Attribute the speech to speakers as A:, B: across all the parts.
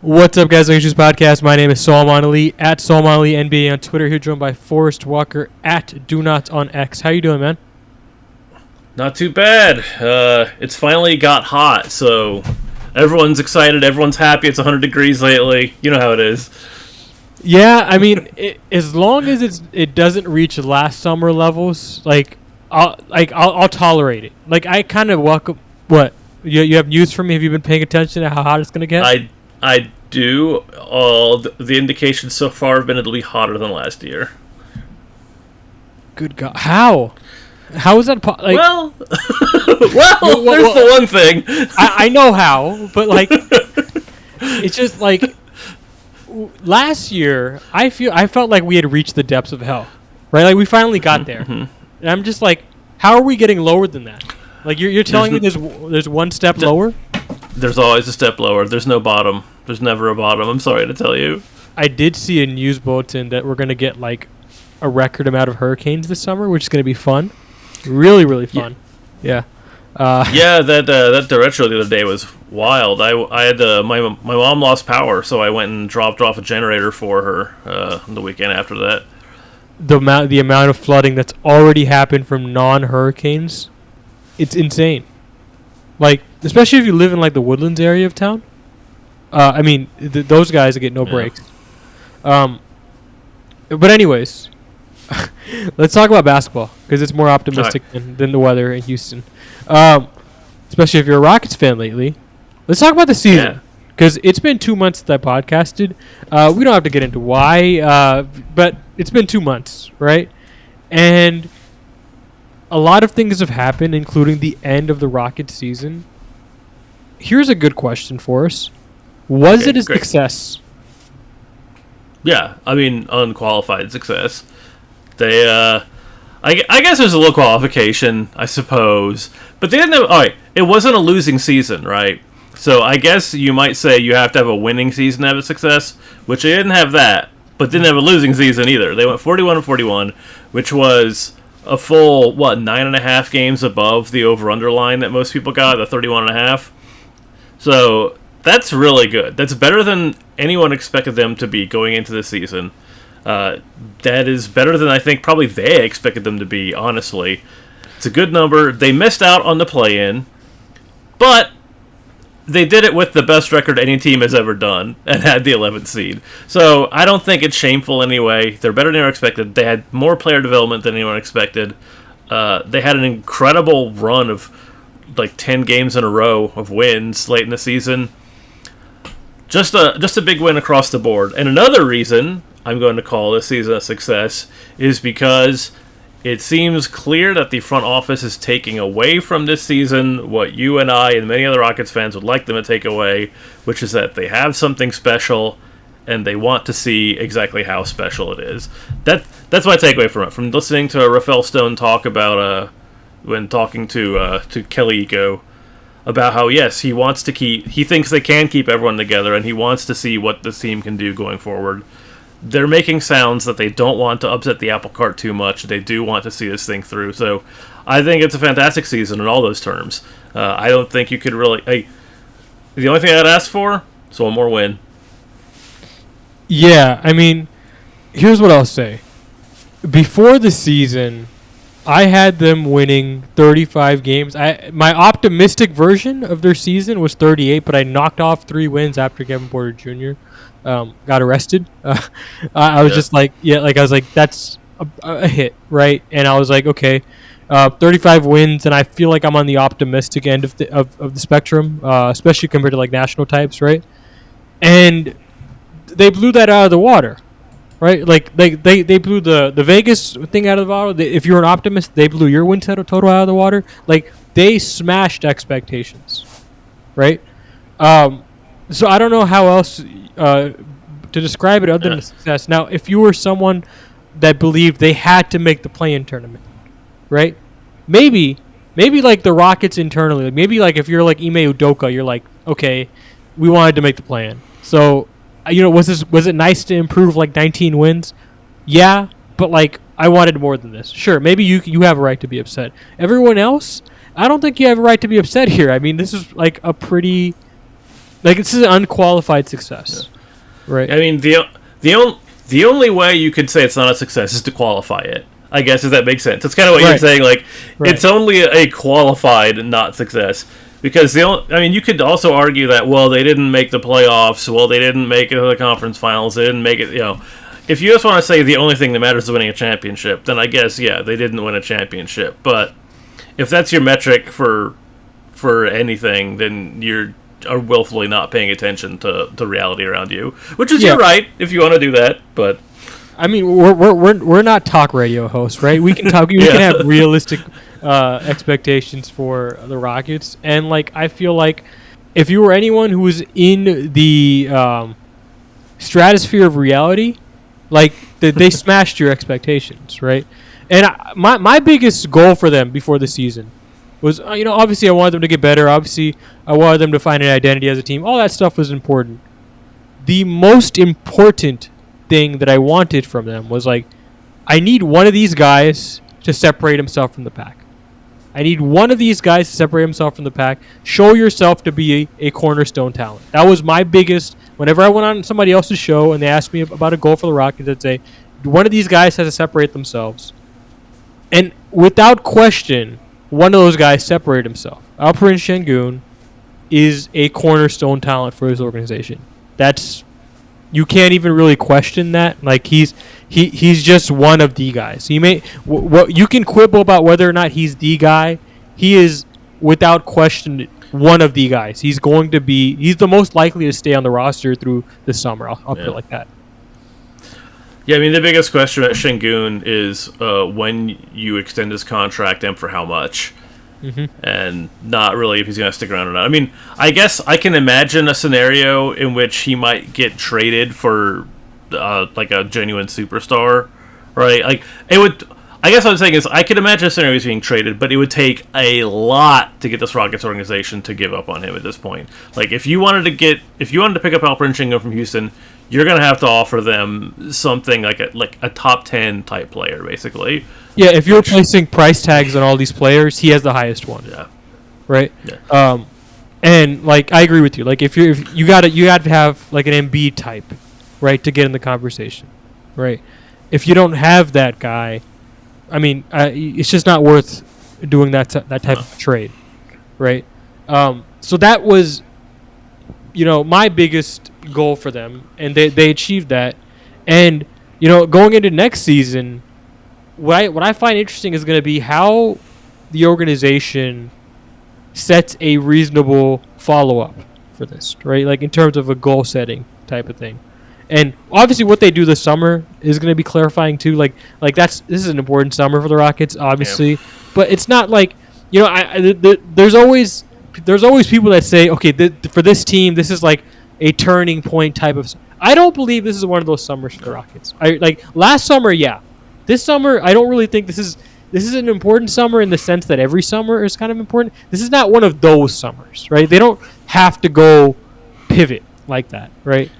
A: What's up, guys? Lakers Podcast. My name is Salman Ali at Salman Ali NBA on Twitter. Here joined by Forrest Walker at Do Not on X. How you doing, man?
B: Not too bad. It's finally got hot, so everyone's excited. Everyone's happy. It's 100 degrees lately. You know how it is.
A: Yeah, I mean, as long as it doesn't reach last summer levels, I'll tolerate it. Like, I kind of welcome. What you have news for me? Have you been paying attention to how hot it's gonna get?
B: I do. All the indications so far have been it'll be hotter than last year.
A: Good God! How is that?
B: Well, there's the one thing.
A: I know how, but it's just like last year. I felt like we had reached the depths of hell, right? Like we finally got there, and I'm just like, how are we getting lower than that? Like you're telling me there's one step lower?
B: There's always a step lower. There's no bottom. There's never a bottom. I'm sorry to tell you.
A: I did see a news bulletin that we're going to get like a record amount of hurricanes this summer, which is going to be fun. Really, really fun. Yeah.
B: That derecho the other day was wild. I had my mom lost power, so I went and dropped off a generator for her the weekend after that.
A: The amount of flooding that's already happened from non-hurricanes, it's insane. Like, especially if you live in like the Woodlands area of town. I mean, those guys get no breaks. But anyways, let's talk about basketball because it's more optimistic than the weather in Houston. Especially if you're a Rockets fan lately. Let's talk about the season because it's been 2 months that I podcasted. We don't have to get into why, but it's been 2 months, right? And a lot of things have happened, including the end of the Rockets season. Here's a good question for us. Was it a success?
B: Yeah, I mean, unqualified success. They, I guess there's a little qualification, I suppose. But they didn't have, all right, it wasn't a losing season, right? So I guess you might say you have to have a winning season to have a success, which they didn't have that, but didn't have a losing season either. They went 41-41, which was a full, 9.5 games above the over-under line that most people got, the 31.5. So that's really good. That's better than anyone expected them to be going into the season. That is better than I think probably they expected them to be, honestly. It's a good number. They missed out on the play-in, but they did it with the best record any team has ever done and had the 11th seed. So I don't think it's shameful anyway. They're better than anyone expected. They had more player development than anyone expected. They had an incredible run of like 10 games in a row of wins late in the season. Just a big win across the board. And another reason I'm going to call this season a success is because it seems clear that the front office is taking away from this season what you and I and many other Rockets fans would like them to take away, which is that they have something special and they want to see exactly how special it is. That's my takeaway from it. From listening to Rafael Stone talk about when talking to Kelly Ego about how yes, he thinks they can keep everyone together and he wants to see what this team can do going forward. They're making sounds that they don't want to upset the apple cart too much. They do want to see this thing through. So I think it's a fantastic season in all those terms. I don't think you could really... the only thing I'd ask for is one more win.
A: Yeah, I mean, here's what I'll say. Before the season, I had them winning 35 games. My optimistic version of their season was 38, but I knocked off 3 wins after Kevin Porter Jr. Got arrested. I was just like, I was like, that's a hit, right? And I was like, okay, 35 wins, and I feel like I'm on the optimistic end of the spectrum, especially compared to like national types, right? And they blew that out of the water, right? Like they blew the Vegas thing out of the water. If you're an optimist, they blew your win total out of the water. Like they smashed expectations, right? So I don't know how else to describe it other than success. Now, if you were someone that believed they had to make the play-in tournament, right? Maybe like the Rockets internally, like maybe like if you're like Ime Udoka, you're like, okay, we wanted to make the play-in. So, was it nice to improve like 19 wins? Yeah, but like I wanted more than this. Sure, maybe you have a right to be upset. Everyone else, I don't think you have a right to be upset here. I mean, this is like a pretty Like, this is an unqualified success, right?
B: I mean, the only way you could say it's not a success is to qualify it. I guess, if that makes sense. That's kind of what you're saying. Like, it's only a qualified not success. Because you could also argue that, well, they didn't make the playoffs, well, they didn't make it to the conference finals, they didn't make it, If you just want to say the only thing that matters is winning a championship, then I guess, yeah, they didn't win a championship. But if that's your metric for anything, then you're willfully not paying attention to reality around you. Which is, you're right, if you want to do that, but...
A: I mean, we're not talk radio hosts, right? We can talk. We can have realistic expectations for the Rockets, and like I feel like if you were anyone who was in the stratosphere of reality, like they smashed your expectations, right? And my biggest goal for them before the season was, obviously I wanted them to get better. Obviously, I wanted them to find an identity as a team. All that stuff was important. The most important thing that I wanted from them was like, I need one of these guys to separate himself from the pack. I need one of these guys to separate himself from the pack. Show yourself to be a cornerstone talent. That was my biggest. Whenever I went on somebody else's show and they asked me about a goal for the Rockets, I'd say, one of these guys has to separate themselves. And without question, one of those guys separated himself. Alperen Şengün is a cornerstone talent for his organization. You can't even really question that. Like, he's just one of the guys. He may you can quibble about whether or not he's the guy. He is without question one of the guys. He's the most likely to stay on the roster through the summer. I'll put it like that.
B: Yeah, I mean, the biggest question at Şengün is when you extend his contract and for how much. Mm-hmm. And not really if he's going to stick around or not. I mean, I guess I can imagine a scenario in which he might get traded for like a genuine superstar, right? Like, it would. I guess what I'm saying is I could imagine a scenario he's being traded, but it would take a lot to get this Rockets organization to give up on him at this point. Like, if you wanted to pick up Alperen Şengün from Houston, you're going to have to offer them something like a top 10 type player, basically.
A: Yeah, if you're placing price tags on all these players, he has the highest one.
B: Yeah.
A: Right? Yeah. And like I agree with you. Like if you got to have like an Embiid type, right, to get in the conversation. Right? If you don't have that guy, I mean, it's just not worth doing that type of trade. Right? So that was my biggest goal for them, and they achieved that. And going into next season, what I find interesting is going to be how the organization sets a reasonable follow-up for this, right? Like in terms of a goal-setting type of thing. And obviously what they do this summer is going to be clarifying too. Like this is an important summer for the Rockets, obviously. Yeah. But it's not like, there's always people that say, okay, for this team, this is like a turning point type of. I don't believe this is one of those summers for the Rockets. Last summer, yeah. This summer, I don't really think this is an important summer in the sense that every summer is kind of important. This is not one of those summers, right? They don't have to go pivot like that, right?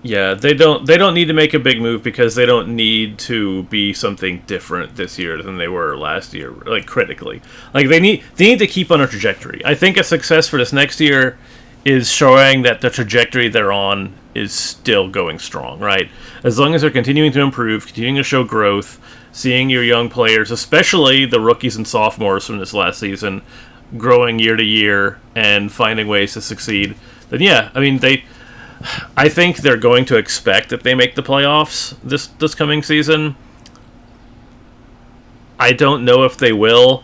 B: Yeah, they don't need to make a big move because they don't need to be something different this year than they were last year, like critically. Like they need to keep on a trajectory. I think a success for this next year is showing that the trajectory they're on is still going strong, right? As long as they're continuing to improve, continuing to show growth, seeing your young players, especially the rookies and sophomores from this last season, growing year to year and finding ways to succeed, then yeah, I mean, I think they're going to expect that they make the playoffs this coming season. I don't know if they will,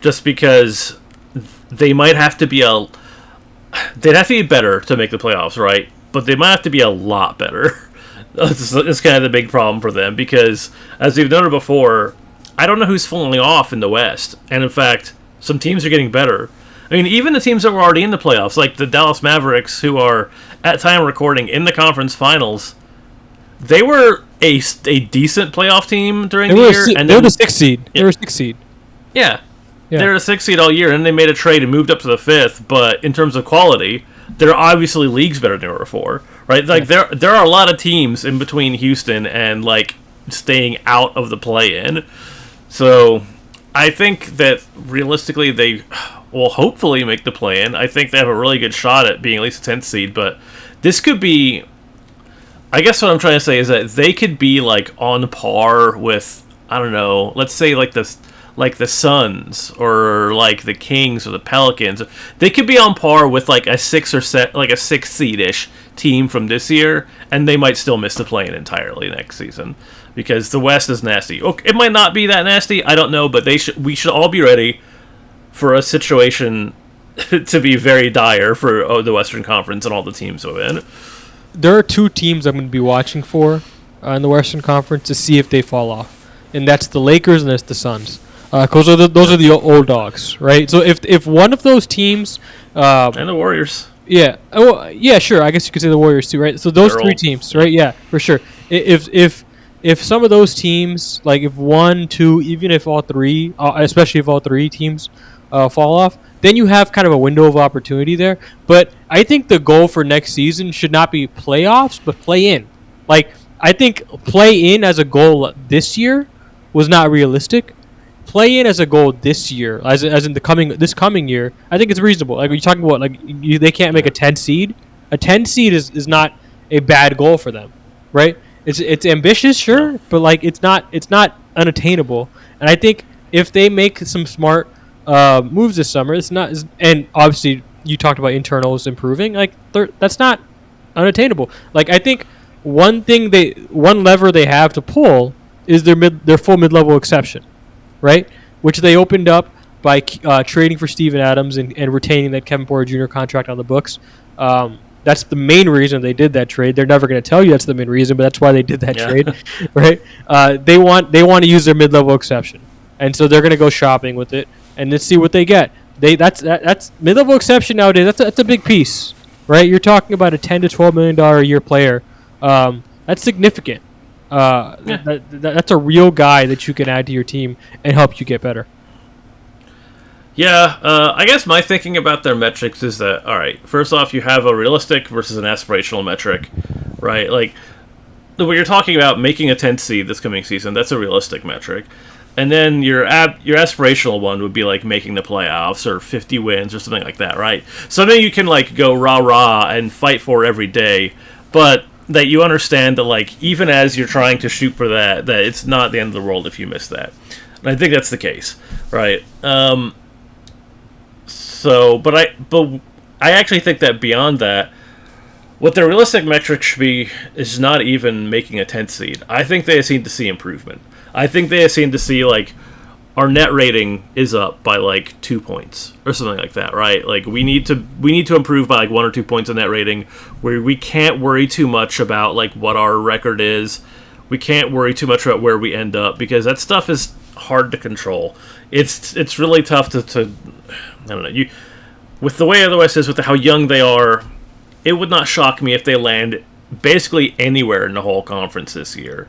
B: just because they might have to be they'd have to be better to make the playoffs, right? But they might have to be a lot better. It's kind of the big problem for them because, as we've noted before, I don't know who's falling off in the West. And in fact, some teams are getting better. I mean, even the teams that were already in the playoffs, like the Dallas Mavericks, who are, at time of recording, in the conference finals, they were a decent playoff team during the year.
A: They were the 6th seed. Yeah. They were a 6th seed.
B: Yeah. They were a 6th seed all year, and they made a trade and moved up to the 5th. But in terms of quality, they're obviously leagues better than they were before, right? Like there are a lot of teams in between Houston and like staying out of the play-in. So I think that realistically, will hopefully make the play-in. I think they have a really good shot at being at least a 10th seed, but this could be... I guess what I'm trying to say is that they could be like on par with, I don't know, let's say like the Suns or like the Kings or the Pelicans. They could be on par with like a 6th seed-ish team from this year, and they might still miss the play-in entirely next season because the West is nasty. Okay, it might not be that nasty, I don't know, but we should all be ready for a situation to be very dire for the Western Conference and all the teams within.
A: There are 2 teams I'm going to be watching for in the Western Conference to see if they fall off, and that's the Lakers and that's the Suns. Because those are the old dogs, right? So if one of those teams...
B: and the Warriors.
A: Yeah. Oh, yeah, sure. I guess you could say the Warriors too, right? So those
B: They're
A: 3
B: old.
A: teams, right? Yeah, for sure. If some of those teams, like if 1, 2, even if all 3, especially if all 3 teams fall off, then you have kind of a window of opportunity there. But I think the goal for next season should not be playoffs, but play in. Like, I think play in as a goal this year was not realistic. Play in as a goal this year, as in this coming year, I think it's reasonable. Like, you're talking about, like they can't make a 10 seed. A 10 seed is not a bad goal for them, right? It's ambitious, sure, but like it's not unattainable. And I think if they make some smart moves this summer, it's not. And obviously, you talked about internals improving. Like that's not unattainable. Like I think one lever they have to pull is their full mid-level exception, right? Which they opened up by trading for Steven Adams and retaining that Kevin Porter Jr. contract on the books. That's the main reason they did that trade. They're never going to tell you that's the main reason, but that's why they did that trade, right? They want to use their mid-level exception, and so they're going to go shopping with it and let's see what they get. That's mid-level exception nowadays. That's a big piece, right? You're talking about a $10 to $12 million a year player. That's significant. That's a real guy that you can add to your team and help you get better.
B: Yeah, I guess my thinking about their metrics is that, all right, first off, you have a realistic versus an aspirational metric, right? Like, when you're talking about making a 10th seed this coming season, that's a realistic metric. And then your aspirational one would be, like, making the playoffs or 50 wins or something like that, right? Something you can, like, go rah-rah and fight for every day, but that you understand that, like, even as you're trying to shoot for that it's not the end of the world if you miss that. And I think that's the case, right? But I actually think that beyond that, what their realistic metric should be is not even making a 10th seed. I think they seem to see improvement. I think they seem to see, like, our net rating is up by, like, 2 points or something like that, right? Like, we need to improve by, like, 1 or 2 points in net rating, where we can't worry too much about, like, what our record is. We can't worry too much about where we end up, because that stuff is hard to control. It's really tough to I don't know. With the way the West is, with how young they are, it would not shock me if they land basically anywhere in the whole conference this year.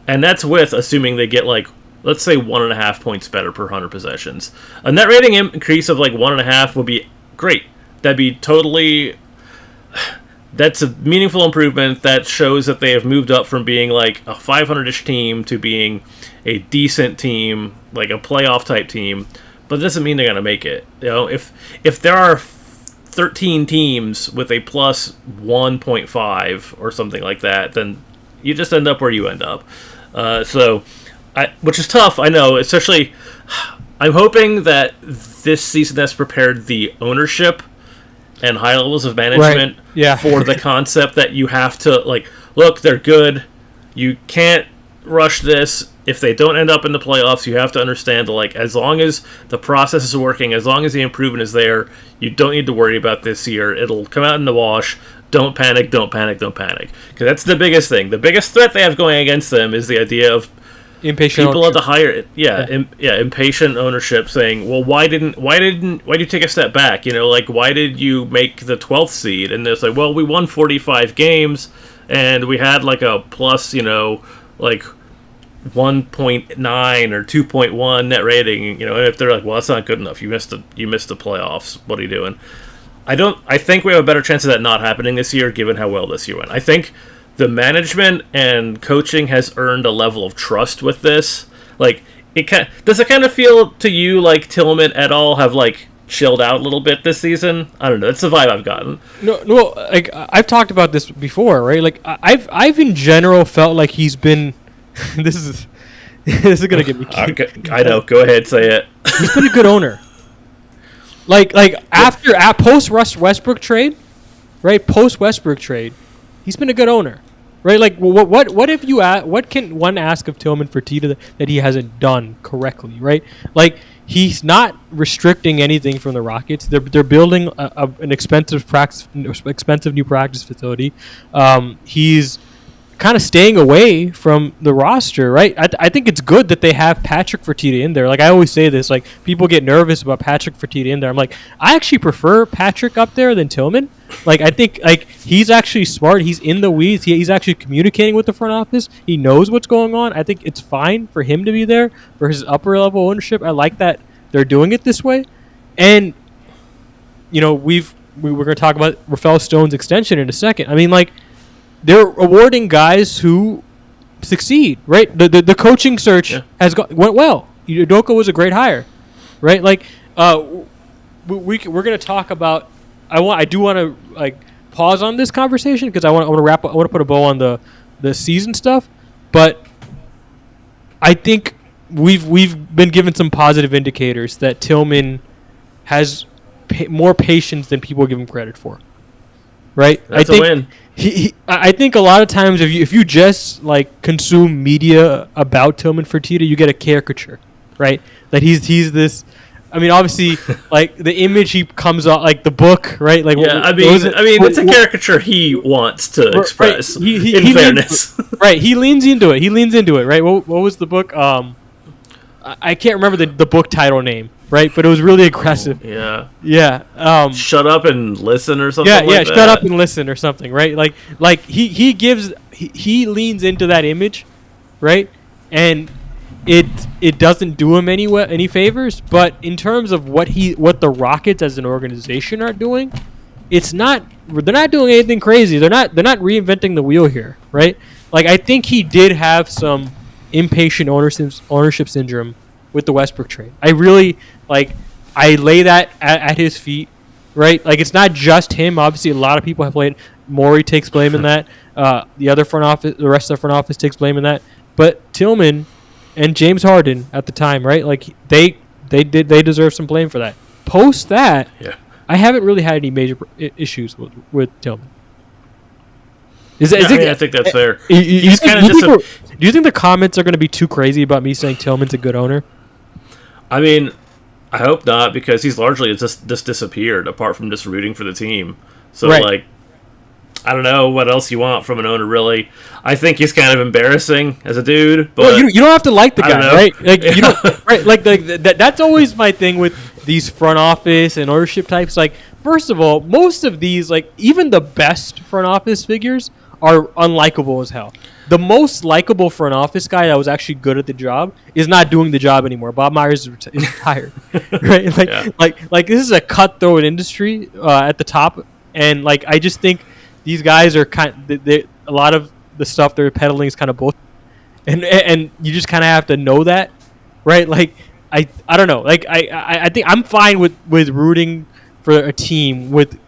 B: And that's with assuming they get, like, let's say 1.5 points better per 100 possessions. A net rating increase of, like, 1.5 would be great. That'd be totally... That's a meaningful improvement that shows that they have moved up from being, like, a 500-ish team to being a decent team, like a playoff-type team. But it doesn't mean they're going to make it. You know, if there are 13 teams with a plus 1.5 or something like that, then you just end up where you end up. Which is tough, I know. Especially, I'm hoping that this season has prepared the ownership and high levels of management for the concept that you have to, like, look, they're good. You can't rush this. If they don't end up in the playoffs, you have to understand that, like, as long as the process is working, as long as the improvement is there, you don't need to worry about this year. It'll come out in the wash. Don't panic, don't panic, don't panic. Because that's the biggest thing. The biggest threat they have going against them is the idea of
A: impatient
B: people
A: ownership.
B: at the higher, impatient ownership saying, well, why did you take a step back? You know, like, why did you make the 12th seed? And it's like, well, we won 45 games, and we had, like, a plus, you know, like 1.9 or 2.1 net rating, you know. And if they're like, well, that's not good enough, you missed the playoffs, what are you doing? I think we have a better chance of that not happening this year, given how well this year went. I think the management and coaching has earned a level of trust with this. Like, does it kind of feel to you like Tillman et al. Have, like, chilled out a little bit this season. I don't know. That's the vibe I've gotten.
A: No. Like I've talked about this before, right? Like I've in general felt like he's been. this is gonna get me.
B: I know. Go ahead, say it.
A: He's been a good owner. Like after post Westbrook trade, right? Post Westbrook trade, he's been a good owner, right? Like what if you what can one ask of Tillman Fertitta that he hasn't done correctly, right? Like he's not restricting anything from the Rockets. They're building an expensive new practice facility. He's kind of staying away from the roster, right? I think it's good that they have Patrick Fertitta in there. Like I always say this, like people get nervous about Patrick Fertitta in there. I'm like, I actually prefer Patrick up there than Tillman. Like I think like he's actually smart. He's in the weeds. He's actually communicating with the front office. He knows what's going on. I think it's fine for him to be there for his upper level ownership. I like that they're doing it this way. And you know, we're going to talk about Rafael Stone's extension in a second. I mean, like they're awarding guys who succeed, right? The coaching search went well. Udoka was a great hire, right? Like we're going to talk about. I do want to like pause on this conversation because I want to wrap. I want to put a bow on the season stuff, but I think we've been given some positive indicators that Tillman has more patience than people give him credit for. Right?
B: That's a win.
A: I think a lot of times if you just like consume media about Tillman Fertitta, you get a caricature, right? That he's this. I mean, obviously, like the image he comes out, like the book, right? Like
B: yeah, I mean, it's a caricature he wants to express.
A: Right,
B: in fairness,
A: right? He leans into it. Right? What was the book? I can't remember the book title name. Right, but it was really aggressive. Yeah.
B: Shut up and listen, or something.
A: Yeah. Shut up and listen, or something. Right, like he leans into that image, right, and it doesn't do him any favors. But in terms of what the Rockets as an organization are doing, they're not doing anything crazy. They're not reinventing the wheel here, right? Like I think he did have some impatient ownership syndrome with the Westbrook trade. I really I lay that at his feet, right? Like it's not just him. Obviously, a lot of people have played. Morey takes blame in that. The rest of the front office takes blame in that. But Tillman and James Harden at the time, right? Like they deserve some blame for that. Post that, I haven't really had any major issues with Tillman.
B: I think that's fair.
A: Do you think the comments are going to be too crazy about me saying Tillman's a good owner?
B: I mean, I hope not, because he's largely just disappeared, apart from just rooting for the team. So, like, I don't know what else you want from an owner, really. I think he's kind of embarrassing as a dude. But
A: well, you don't have to like the guy, right? Like, you don't, right? Like, that's always my thing with these front office and ownership types. Like, first of all, most of these, like, even the best front office figures are unlikable as hell. The most likable front office guy that was actually good at the job is not doing the job anymore. Bob Myers is retired, right? Like this is a cutthroat industry at the top, and like I just think these guys are a lot of the stuff they're peddling is kind of both, and you just kind of have to know that, right? Like I don't know. Like I think I'm fine with rooting for a team with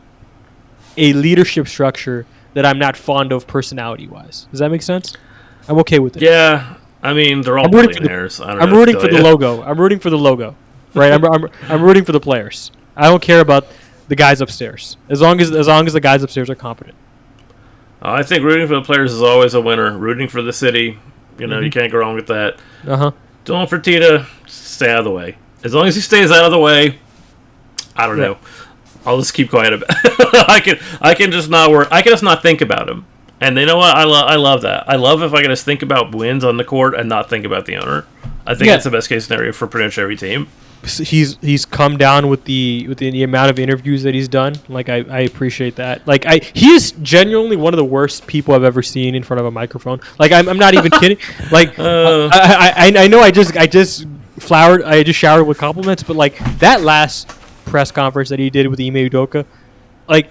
A: a leadership structure that I'm not fond of personality-wise. Does that make sense? I'm okay with it.
B: Yeah, I mean they're all billionaires.
A: I'm rooting for the logo. I'm rooting for the logo, right? I'm rooting for the players. I don't care about the guys upstairs as long as the guys upstairs are competent.
B: I think rooting for the players is always a winner. Rooting for the city, you can't go wrong with that. Don't Fertitta, stay out of the way. As long as he stays out of the way, I don't know. I'll just keep quiet about it. I can just not work. I can just not think about him. And you know what? I love that. I love if I can just think about wins on the court and not think about the owner. I think that's the best case scenario for pretty much every team.
A: He's come down with the amount of interviews that he's done. Like I appreciate that. Like he is genuinely one of the worst people I've ever seen in front of a microphone. Like I'm not even kidding. Like I know I just showered with compliments, but like that last press conference that he did with Ime Udoka, like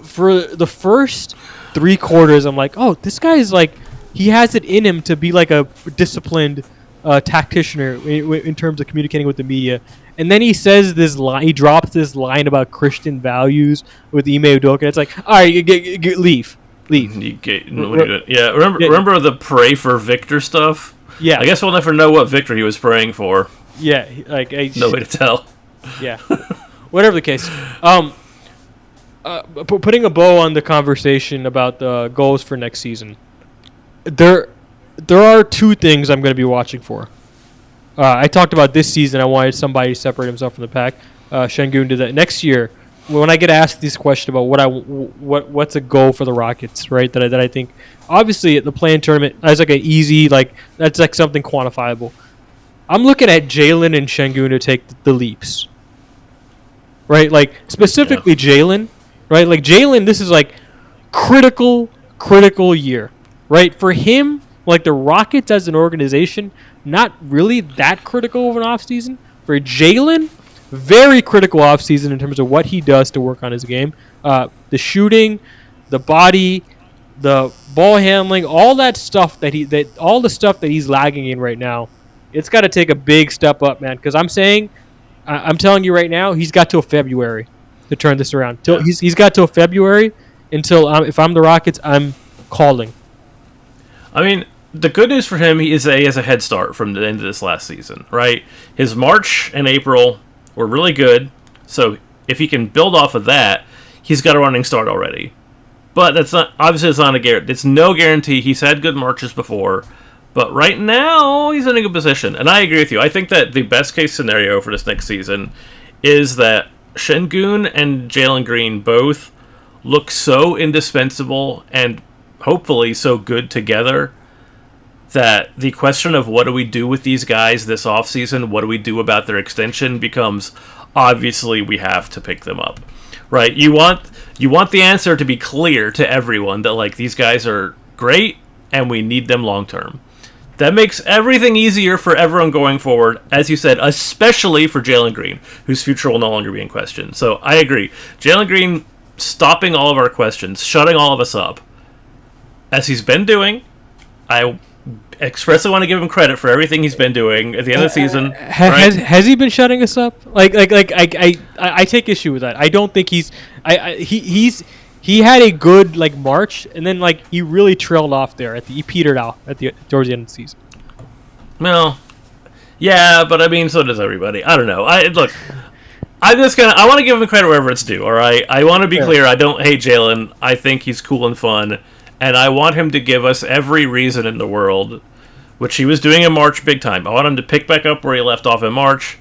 A: for the first 3 quarters, I'm like, oh, this guy is like he has it in him to be like a disciplined tactician in terms of communicating with the media. And then he says this line. He drops this line about Christian values with Ime Udoka. It's like, all right, leave.
B: Remember the pray for Victor stuff?
A: Yeah.
B: I guess we'll never know what Victor he was praying for.
A: Yeah,
B: no way to tell.
A: Yeah, whatever the case. Putting a bow on the conversation about the goals for next season. There are two things I'm going to be watching for. I talked about this season. I wanted somebody to separate himself from the pack. Şengün did that. Next year, when I get asked this question about what's a goal for the Rockets, right? That I think, obviously, at the play-in tournament, that's like an easy, that's like something quantifiable. I'm looking at Jalen and Şengün to take the leaps, right? Like specifically Jalen, right? Like Jalen, this is like critical year, right? For him, like the Rockets as an organization, not really that critical of an offseason. For Jalen, very critical offseason in terms of what he does to work on his game. The shooting, the body, the ball handling, all that stuff all the stuff that he's lagging in right now. It's got to take a big step up, man. Because I'm telling you right now, he's got till February to turn this around. He's got till February until if I'm the Rockets, I'm calling.
B: I mean, the good news for him is that he has a head start from the end of this last season, right? His March and April were really good, so if he can build off of that, he's got a running start already. But it's not a guarantee. It's no guarantee. He's had good Marches before, but right now he's in a good position. And I agree with you. I think that the best case scenario for this next season is that Şengün and Jalen Green both look so indispensable and hopefully so good together that the question of what do we do with these guys this offseason, what do we do about their extension, becomes obviously we have to pick them up, right? You want the answer to be clear to everyone that like these guys are great and we need them long term. That makes everything easier for everyone going forward, as you said, especially for Jalen Green, whose future will no longer be in question. So I agree. Jalen Green stopping all of our questions, shutting all of us up, as he's been doing. I expressly want to give him credit for everything he's been doing at the end of the season.
A: Has he been shutting us up? I take issue with that. I don't think he had a good March, and then he really trailed off there he petered out towards the end of the season.
B: Well, yeah, but I mean, so does everybody. I don't know. I want to give him credit wherever it's due. All right, I want to be clear. I don't hate Jalen. I think he's cool and fun. And I want him to give us every reason in the world, which he was doing in March big time. I want him to pick back up where he left off in March,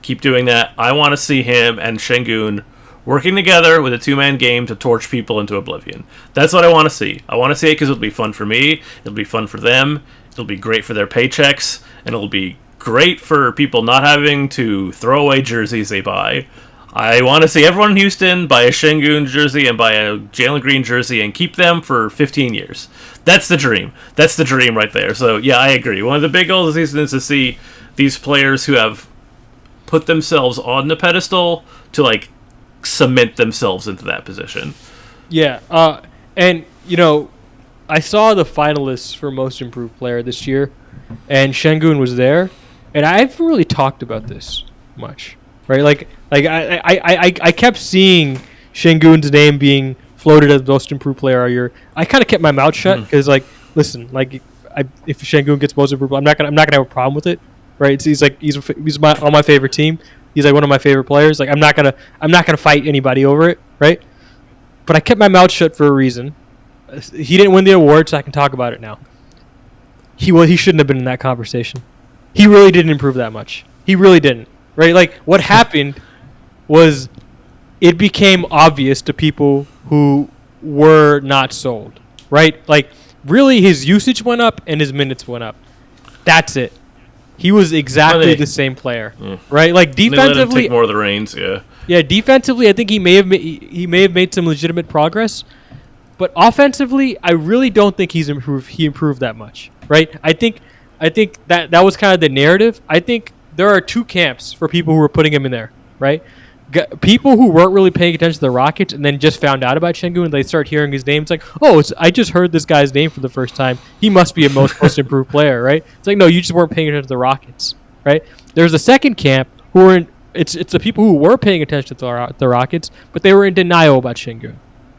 B: keep doing that. I want to see him and Şengün working together with a two-man game to torch people into oblivion. That's what I want to see. I want to see it because it'll be fun for me, it'll be fun for them, it'll be great for their paychecks, and it'll be great for people not having to throw away jerseys they buy. I want to see everyone in Houston buy a Şengün jersey and buy a Jalen Green jersey and keep them for 15 years. That's the dream. That's the dream right there. So, yeah, I agree. One of the big goals of the season is to see these players who have put themselves on the pedestal to, cement themselves into that position.
A: Yeah. And, I saw the finalists for Most Improved Player this year, and Şengün was there, and I haven't really talked about this much. Right, I kept seeing Şengün's name being floated as most improved player all year. I kind of kept my mouth shut because, listen, if Şengün gets most improved, I'm not gonna have a problem with it, right? He's on my favorite team. He's one of my favorite players. I'm not gonna fight anybody over it, right? But I kept my mouth shut for a reason. He didn't win the award, so I can talk about it now. He shouldn't have been in that conversation. He really didn't improve that much. He really didn't. Right, what happened was it became obvious to people who were not sold. Right, really, his usage went up and his minutes went up. That's it. He was exactly the same player. Right, defensively,
B: they let him take more of the reins. Yeah.
A: Yeah, defensively, I think he may have made some legitimate progress, but offensively, I really don't think he improved that much. Right, I think that was kind of the narrative. I think there are two camps for people who are putting him in there, right? people who weren't really paying attention to the Rockets and then just found out about Şengün, and they start hearing his name. It's like, oh, I just heard this guy's name for the first time. He must be a most improved player, right? It's like, no, you just weren't paying attention to the Rockets, right? There's a second camp who were in. It's the people who were paying attention to the Rockets, but they were in denial about Şengün,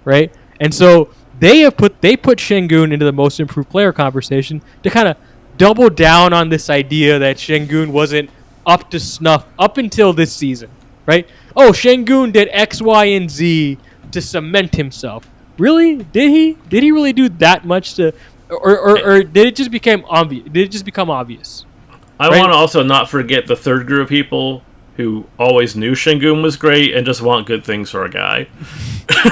A: right? And so they put Şengün into the most improved player conversation to kind of double down on this idea that Şengün wasn't up to snuff up until this season, right? Oh, Şengün did X, Y, and Z to cement himself. Really? Did he? Did he really do that much to, or did it just become obvious? Did it just become obvious?
B: I want to also not forget the third group of people who always knew Şengün was great and just want good things for a guy.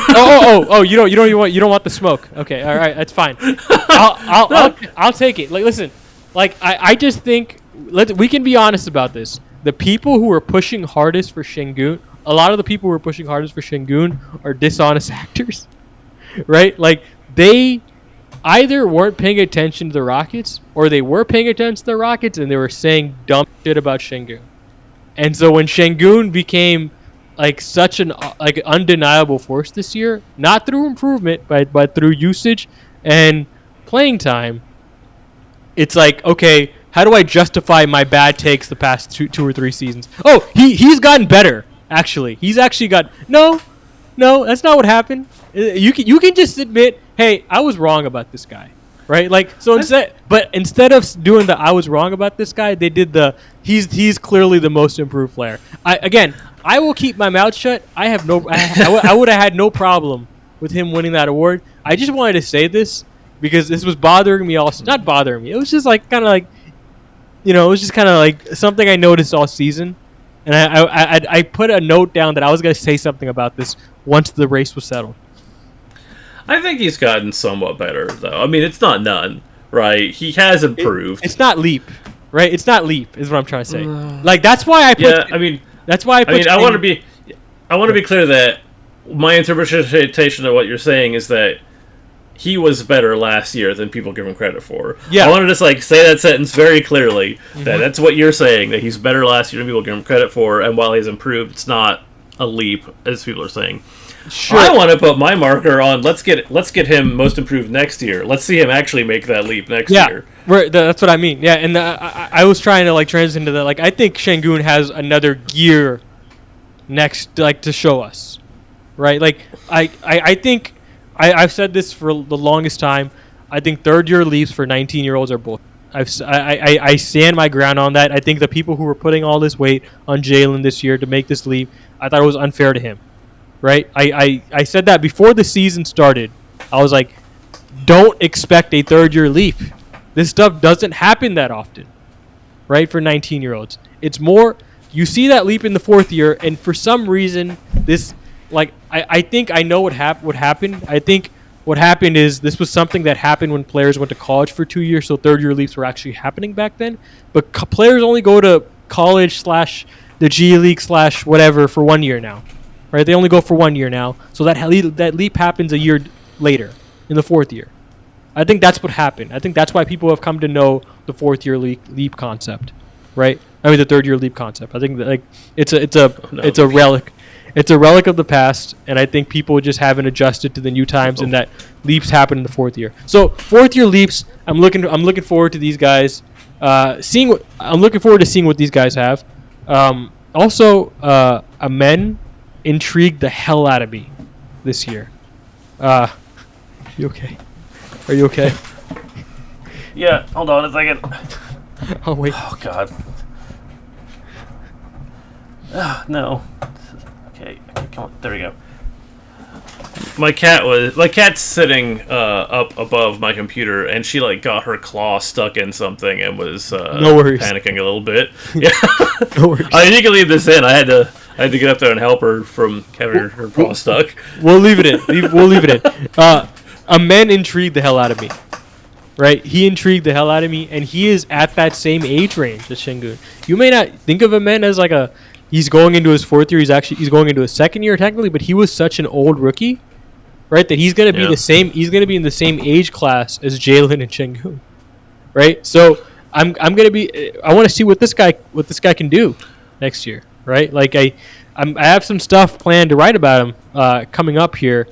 A: oh! You don't want the smoke. Okay, all right, that's fine. I'll take it. Like, listen, like I just think we can be honest about this. The people who are pushing hardest for Şengün, a lot of the people who are pushing hardest for Şengün are dishonest actors, right? Like they either weren't paying attention to the Rockets or they were paying attention to the Rockets and they were saying dumb shit about Şengün. And so when Şengün became like such an undeniable force this year, not through improvement, but through usage and playing time, it's like, okay, how do I justify my bad takes the past two or three seasons? Oh, he's gotten better. Actually, he's actually got no, that's not what happened. You can just admit, hey, I was wrong about this guy. Right, like so instead of doing the I was wrong about this guy, they did the he's clearly the most improved player. I will keep my mouth shut. I would have had no problem with him winning that award. I just wanted to say this because this was bothering me. Also, not bothering me. It was just like kind of like, it was just kind of like something I noticed all season, and I put a note down that I was going to say something about this once the race was settled.
B: I think he's gotten somewhat better, though. I mean, it's not none, right? He has improved.
A: It's not leap, right? It's not leap, is what I'm trying to say. Like that's why I put.
B: Yeah, I mean,
A: that's why I put.
B: I want to be clear that my interpretation of what you're saying is that he was better last year than people give him credit for.
A: Yeah,
B: I want to just say that sentence very clearly. That's what you're saying, that he's better last year than people give him credit for, and while he's improved, it's not a leap as people are saying. Sure. I want to put my marker on. Let's get him most improved next year. Let's see him actually make that leap next year.
A: Yeah, that's what I mean. Yeah, and I was trying to transition to that. Like, I think Şengün has another gear next, to show us, right? Like, I think I've said this for the longest time. I think third year leaps for 19-year-olds are bullshit. I stand my ground on that. I think the people who were putting all this weight on Jalen this year to make this leap, I thought it was unfair to him. Right, I said that before the season started. I was like, don't expect a third-year leap. This stuff doesn't happen that often, right, for 19-year-olds. It's more, you see that leap in the fourth year, and for some reason, this, I think I know what happened. I think what happened is this was something that happened when players went to college for 2 years, so third-year leaps were actually happening back then. But players only go to college / the G League / whatever for 1 year now. Right, they only go for 1 year now, so that leap happens a year later, in the fourth year. I think that's what happened. I think that's why people have come to know the fourth year leap concept, right? I mean the third year leap concept. I think that, it's a relic, of the past, and I think people just haven't adjusted to the new times, and that leaps happen in the fourth year. So fourth year leaps, I'm looking forward to these guys, I'm looking forward to seeing what these guys have. Also, Amen intrigued the hell out of me this year. You okay? Are you okay?
B: Yeah, hold on a second.
A: Oh, wait.
B: Oh, God. No. Okay, come on. There we go. My cat's sitting up above my computer, and she got her claw stuck in something and was
A: no worries.
B: Panicking a little bit. Yeah.
A: No worries.
B: I mean, you can leave this in. I had to get up there and help her from having her paw stuck.
A: We'll leave it in. We'll leave it in. Amen intrigued the hell out of me. Right? He intrigued the hell out of me, and he is at that same age range as Şengün. You may not think of Amen as he's going into his fourth year. He's going into his second year technically, but he was such an old rookie, right? That he's going to be the same. He's going to be in the same age class as Jalen and Şengün, right? So I'm going to be. I want to see what this guy can do next year, right? I have some stuff planned to write about him coming up here.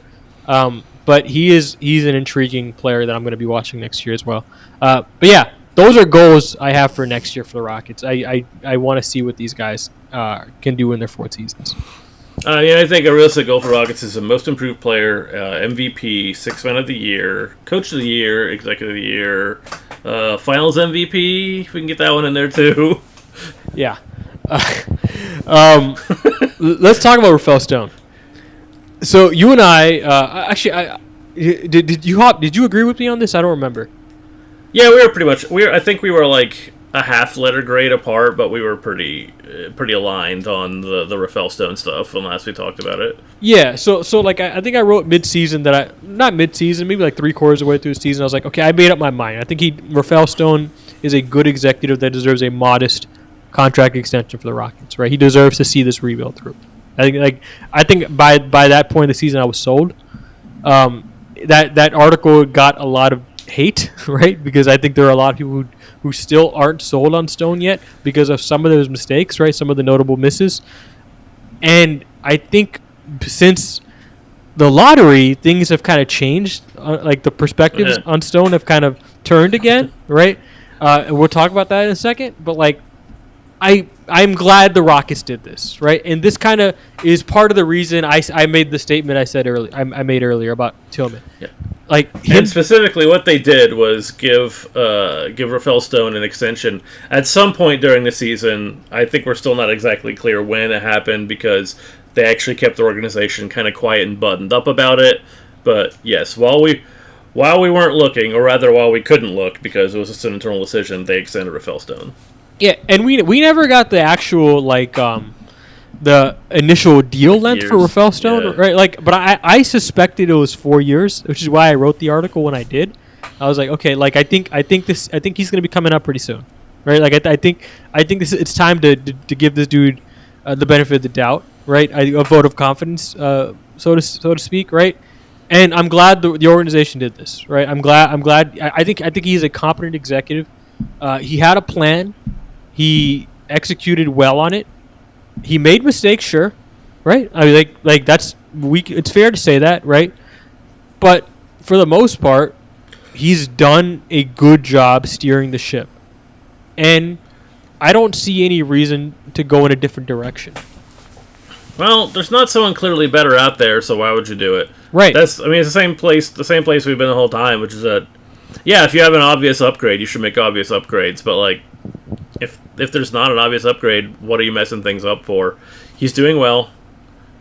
A: But he's an intriguing player that I'm going to be watching next year as well. But yeah, those are goals I have for next year for the Rockets. I want to see what these guys can do in their 4 seasons.
B: I think a realistic goal for Rockets is a most improved player, MVP, 6th man of the year, coach of the year, executive of the year, finals MVP, if we can get that one in there too.
A: Yeah. Let's talk about Rafael Stone. So you and I did you agree with me on this? I don't remember.
B: Yeah, we were pretty much. I think we were like a half letter grade apart, but we were pretty aligned on the Rafael Stone stuff when last we talked about it.
A: Yeah, so like I think I wrote mid-season not mid-season, maybe like 3/4 of the way through the season. I was like, okay, I made up my mind. I think Rafael Stone is a good executive that deserves a modest contract extension for the Rockets. Right, he deserves to see this rebuild through. I think by that point in the season, I was sold. That article got a lot of hate, right? Because I think there are a lot of people who still aren't sold on Stone yet because of some of those mistakes, right? Some of the notable misses. And I think since the lottery, things have kind of changed. Like the perspectives on Stone have kind of turned again, right? And we'll talk about that in a second. But like, I'm glad the Rockets did this, right? And this kind of is part of the reason I made the statement I made earlier about Tillman.
B: Yeah.
A: Like
B: and specifically, what they did was give Rafael Stone an extension at some point during the season. I think we're still not exactly clear when it happened because they actually kept the organization kind of quiet and buttoned up about it. But yes, while we weren't looking, or rather while we couldn't look because it was just an internal decision, they extended Rafael Stone.
A: Yeah, and we never got the actual the initial deal length for Rafael Stone, right? Like, but I suspected it was 4 years, which is why I wrote the article when I did. I was like, okay, like I think he's going to be coming up pretty soon, right? Like I think it's time to give this dude the benefit of the doubt, right? A vote of confidence, so to speak, right? And I'm glad the organization did this, right? I'm glad. I think he's a competent executive. He had a plan. He executed well on it. He made mistakes, sure, right? I mean, like that's it's fair to say that, right? But for the most part, he's done a good job steering the ship, and I don't see any reason to go in a different direction.
B: Well, there's not someone clearly better out there, so why would you do it?
A: Right.
B: It's the same place we've been the whole time, which is that, yeah, if you have an obvious upgrade, you should make obvious upgrades, but like, if there's not an obvious upgrade, what are you messing things up for? He's doing well.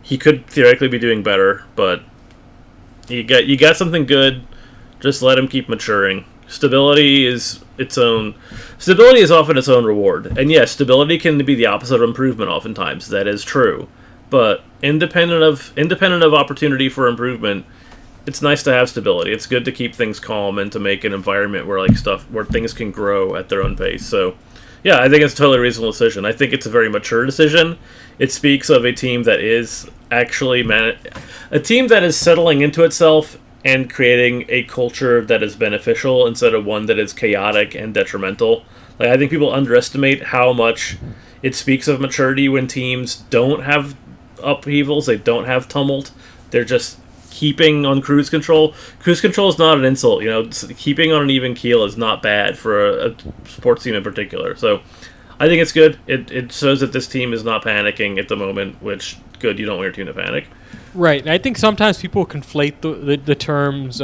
B: He could theoretically be doing better, but you got something good. Just let him keep maturing. Stability is often its own reward. And yes, stability can be the opposite of improvement oftentimes. That is true. But independent of opportunity for improvement, it's nice to have stability. It's good to keep things calm and to make an environment where where things can grow at their own pace. So yeah, I think it's a totally reasonable decision. I think it's a very mature decision. It speaks of a team that is actually a team that is settling into itself and creating a culture that is beneficial instead of one that is chaotic and detrimental. Like, I think people underestimate how much it speaks of maturity when teams don't have upheavals, they don't have tumult. They're just keeping on cruise control. Cruise control is not an insult, keeping on an even keel is not bad for a sports team in particular. So I think it's good. It shows that this team is not panicking at the moment, which, good, you don't want your team to panic.
A: Right, and I think sometimes people conflate the terms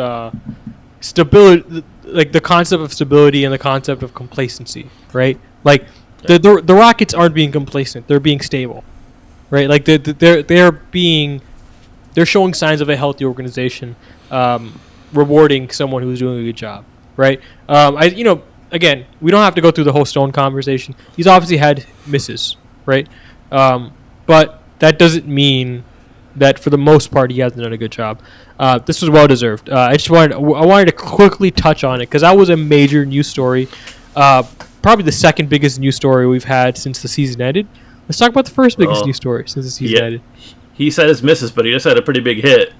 A: stability, like the concept of stability and the concept of complacency, right? Like the Rockets aren't being complacent; they're being stable, right? Like they're showing signs of a healthy organization, rewarding someone who's doing a good job, right? Again, we don't have to go through the whole Stone conversation. He's obviously had misses, right? But that doesn't mean that for the most part he hasn't done a good job. This was well deserved. I wanted to quickly touch on it because that was a major news story, probably the second biggest news story we've had since the season ended. Let's talk about the first biggest news story since the season ended.
B: He said his misses, but he just had a pretty big hit.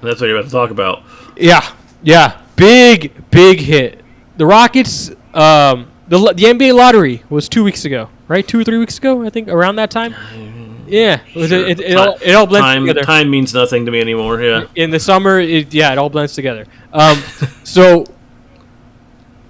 B: And that's what you're about to talk about.
A: Yeah, big hit. The Rockets, the NBA lottery was 2 weeks ago, right? 2 or 3 weeks ago, I think, around that time. Yeah,
B: Sure.
A: it all blends together.
B: Time means nothing to me anymore. Yeah.
A: In the summer, it all blends together. So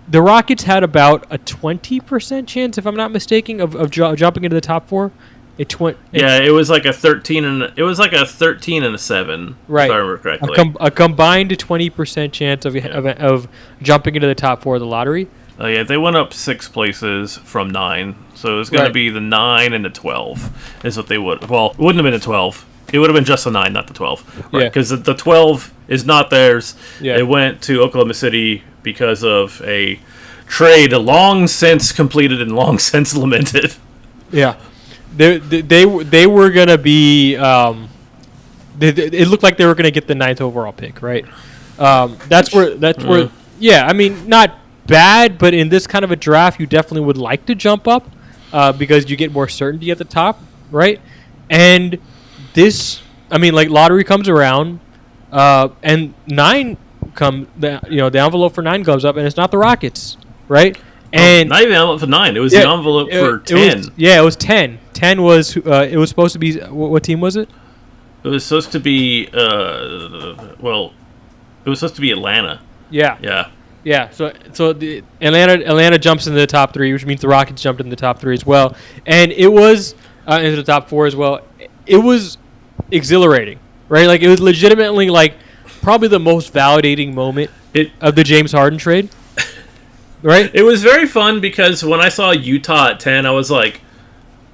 A: the Rockets had about a 20% chance, if I'm not mistaken, of jumping into the top four.
B: It was like a 13 and a 7,
A: right.
B: if I remember correctly.
A: A combined 20% chance of jumping into the top four of the lottery.
B: Oh yeah, they went up 6 places from 9, so it was going to be the 9 and the 12 is what they would. Well, it wouldn't have been a 12. It would have been just a 9, not the 12. Right? Because the 12 is not theirs. Yeah. It went to Oklahoma City because of a trade long since completed and long since lamented.
A: Yeah, they were gonna be. It looked like they were gonna get the 9th overall pick, right? That's where. Yeah, I mean, not bad, but in this kind of a draft, you definitely would like to jump up because you get more certainty at the top, right? And this, I mean, like lottery comes around, and 9 the envelope for 9 comes up, and it's not the Rockets, right? And
B: not even the envelope for 9. It was the envelope for 10.
A: It was 10. 10 was it was supposed to be. What team was it?
B: It was supposed to be. It was supposed to be Atlanta.
A: Yeah.
B: Yeah.
A: Yeah, so the Atlanta jumps into the top 3, which means the Rockets jumped in the top 3 as well, and it was into the top 4 as well. It was exhilarating, right? Like it was legitimately like probably the most validating moment of the James Harden trade, right?
B: It was very fun because when I saw Utah at 10, I was like,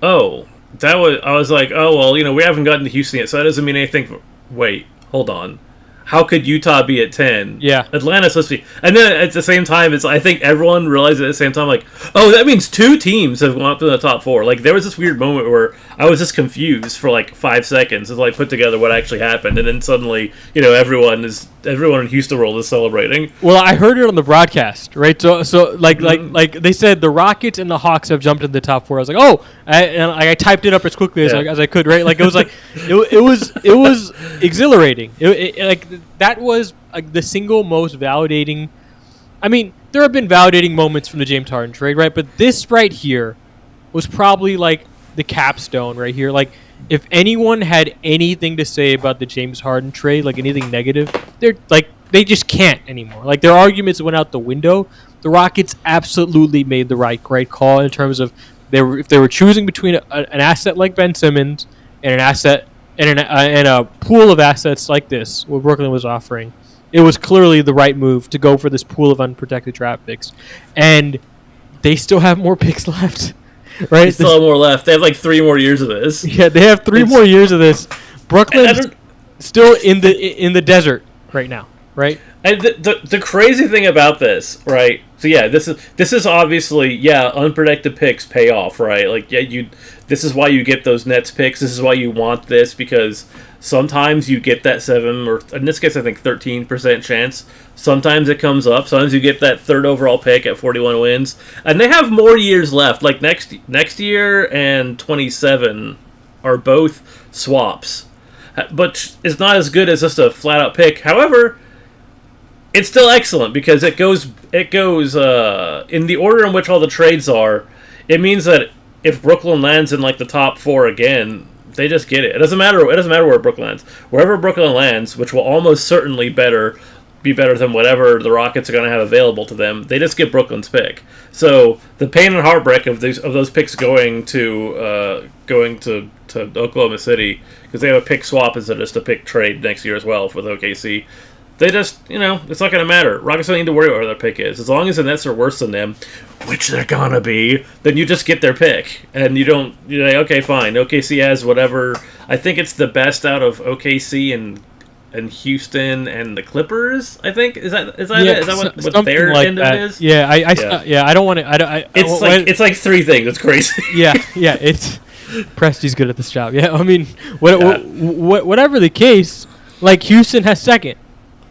B: oh, well, we haven't gotten to Houston yet, so that doesn't mean anything. Wait, hold on. How could Utah be at 10?
A: Yeah.
B: Atlanta's supposed to be. And then at the same time, I think everyone realized at the same time, like, oh, that means 2 teams have gone up to the top 4. Like, there was this weird moment where I was just confused for like 5 seconds as I put together what actually happened. And then suddenly, everyone in Houston world is celebrating.
A: Well, I heard it on the broadcast, right? So like they said the Rockets and the Hawks have jumped into the top 4. I was like, oh, I typed it up as quickly as I could, right? Like it was like it was exhilarating. That was the single most validating. I mean, there have been validating moments from the James Harden trade, right? But this right here was probably like the capstone right here. Like, if anyone had anything to say about the James Harden trade, like anything negative, they just can't anymore. Like, their arguments went out the window. The Rockets absolutely made the right call in terms of if they were choosing between an asset like Ben Simmons and an asset and a pool of assets like this, what Brooklyn was offering, it was clearly the right move to go for this pool of unprotected draft picks. And they still have more picks left, right?
B: They still have more left. They have like 3 more years of this.
A: Yeah, they have 3 more years of this. Brooklyn's still in the desert right now, right?
B: And the crazy thing about this, right? So yeah, this is obviously unprotected picks pay off, right? Like this is why you get those Nets picks. This is why you want this, because sometimes you get that 7 or in this case I think 13% chance. Sometimes it comes up. Sometimes you get that 3rd overall pick at 41 wins, and they have more years left. Like next year and 27 are both swaps, but it's not as good as just a flat out pick. However, it's still excellent because it goes in the order in which all the trades are. It means that if Brooklyn lands in like the top 4 again, they just get it. It doesn't matter where Brooklyn lands. Wherever Brooklyn lands, which will almost certainly be better than whatever the Rockets are going to have available to them, they just get Brooklyn's pick. So the pain and heartbreak of those picks going to Oklahoma City, because they have a pick swap instead of just a pick trade next year as well with OKC. They just, it's not going to matter. Rockets don't need to worry about where their pick is. As long as the Nets are worse than them, which they're going to be, then you just get their pick. And you're like, okay, fine. OKC has whatever. I think it's the best out of OKC and Houston and the Clippers, I think. Is that it? Is that what their
A: like
B: end
A: that.
B: of it is?
A: Yeah, I don't want to.
B: It's like 3 things. It's crazy.
A: Yeah, it's Presti's good at this job. Yeah, I mean, whatever the case, like Houston has 2nd.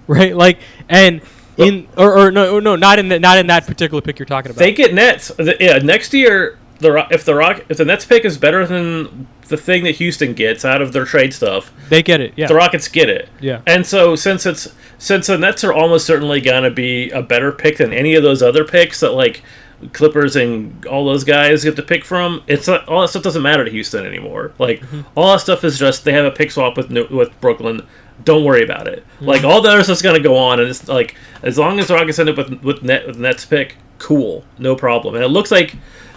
A: Right, like, and no, not in that particular pick you're talking about.
B: They get Nets. Next year, if the Nets pick is better than the thing that Houston gets out of their trade stuff,
A: they get it. Yeah,
B: the Rockets get it.
A: Yeah,
B: and so since the Nets are almost certainly gonna be a better pick than any of those other picks that like Clippers and all those guys get to pick from, it's not, all that stuff doesn't matter to Houston anymore. Like all that stuff is just they have a pick swap with Brooklyn. Don't worry about it. Like all the other stuff's gonna go on, and it's like as long as the Rockets end up with Nets pick, cool, no problem. And it looks like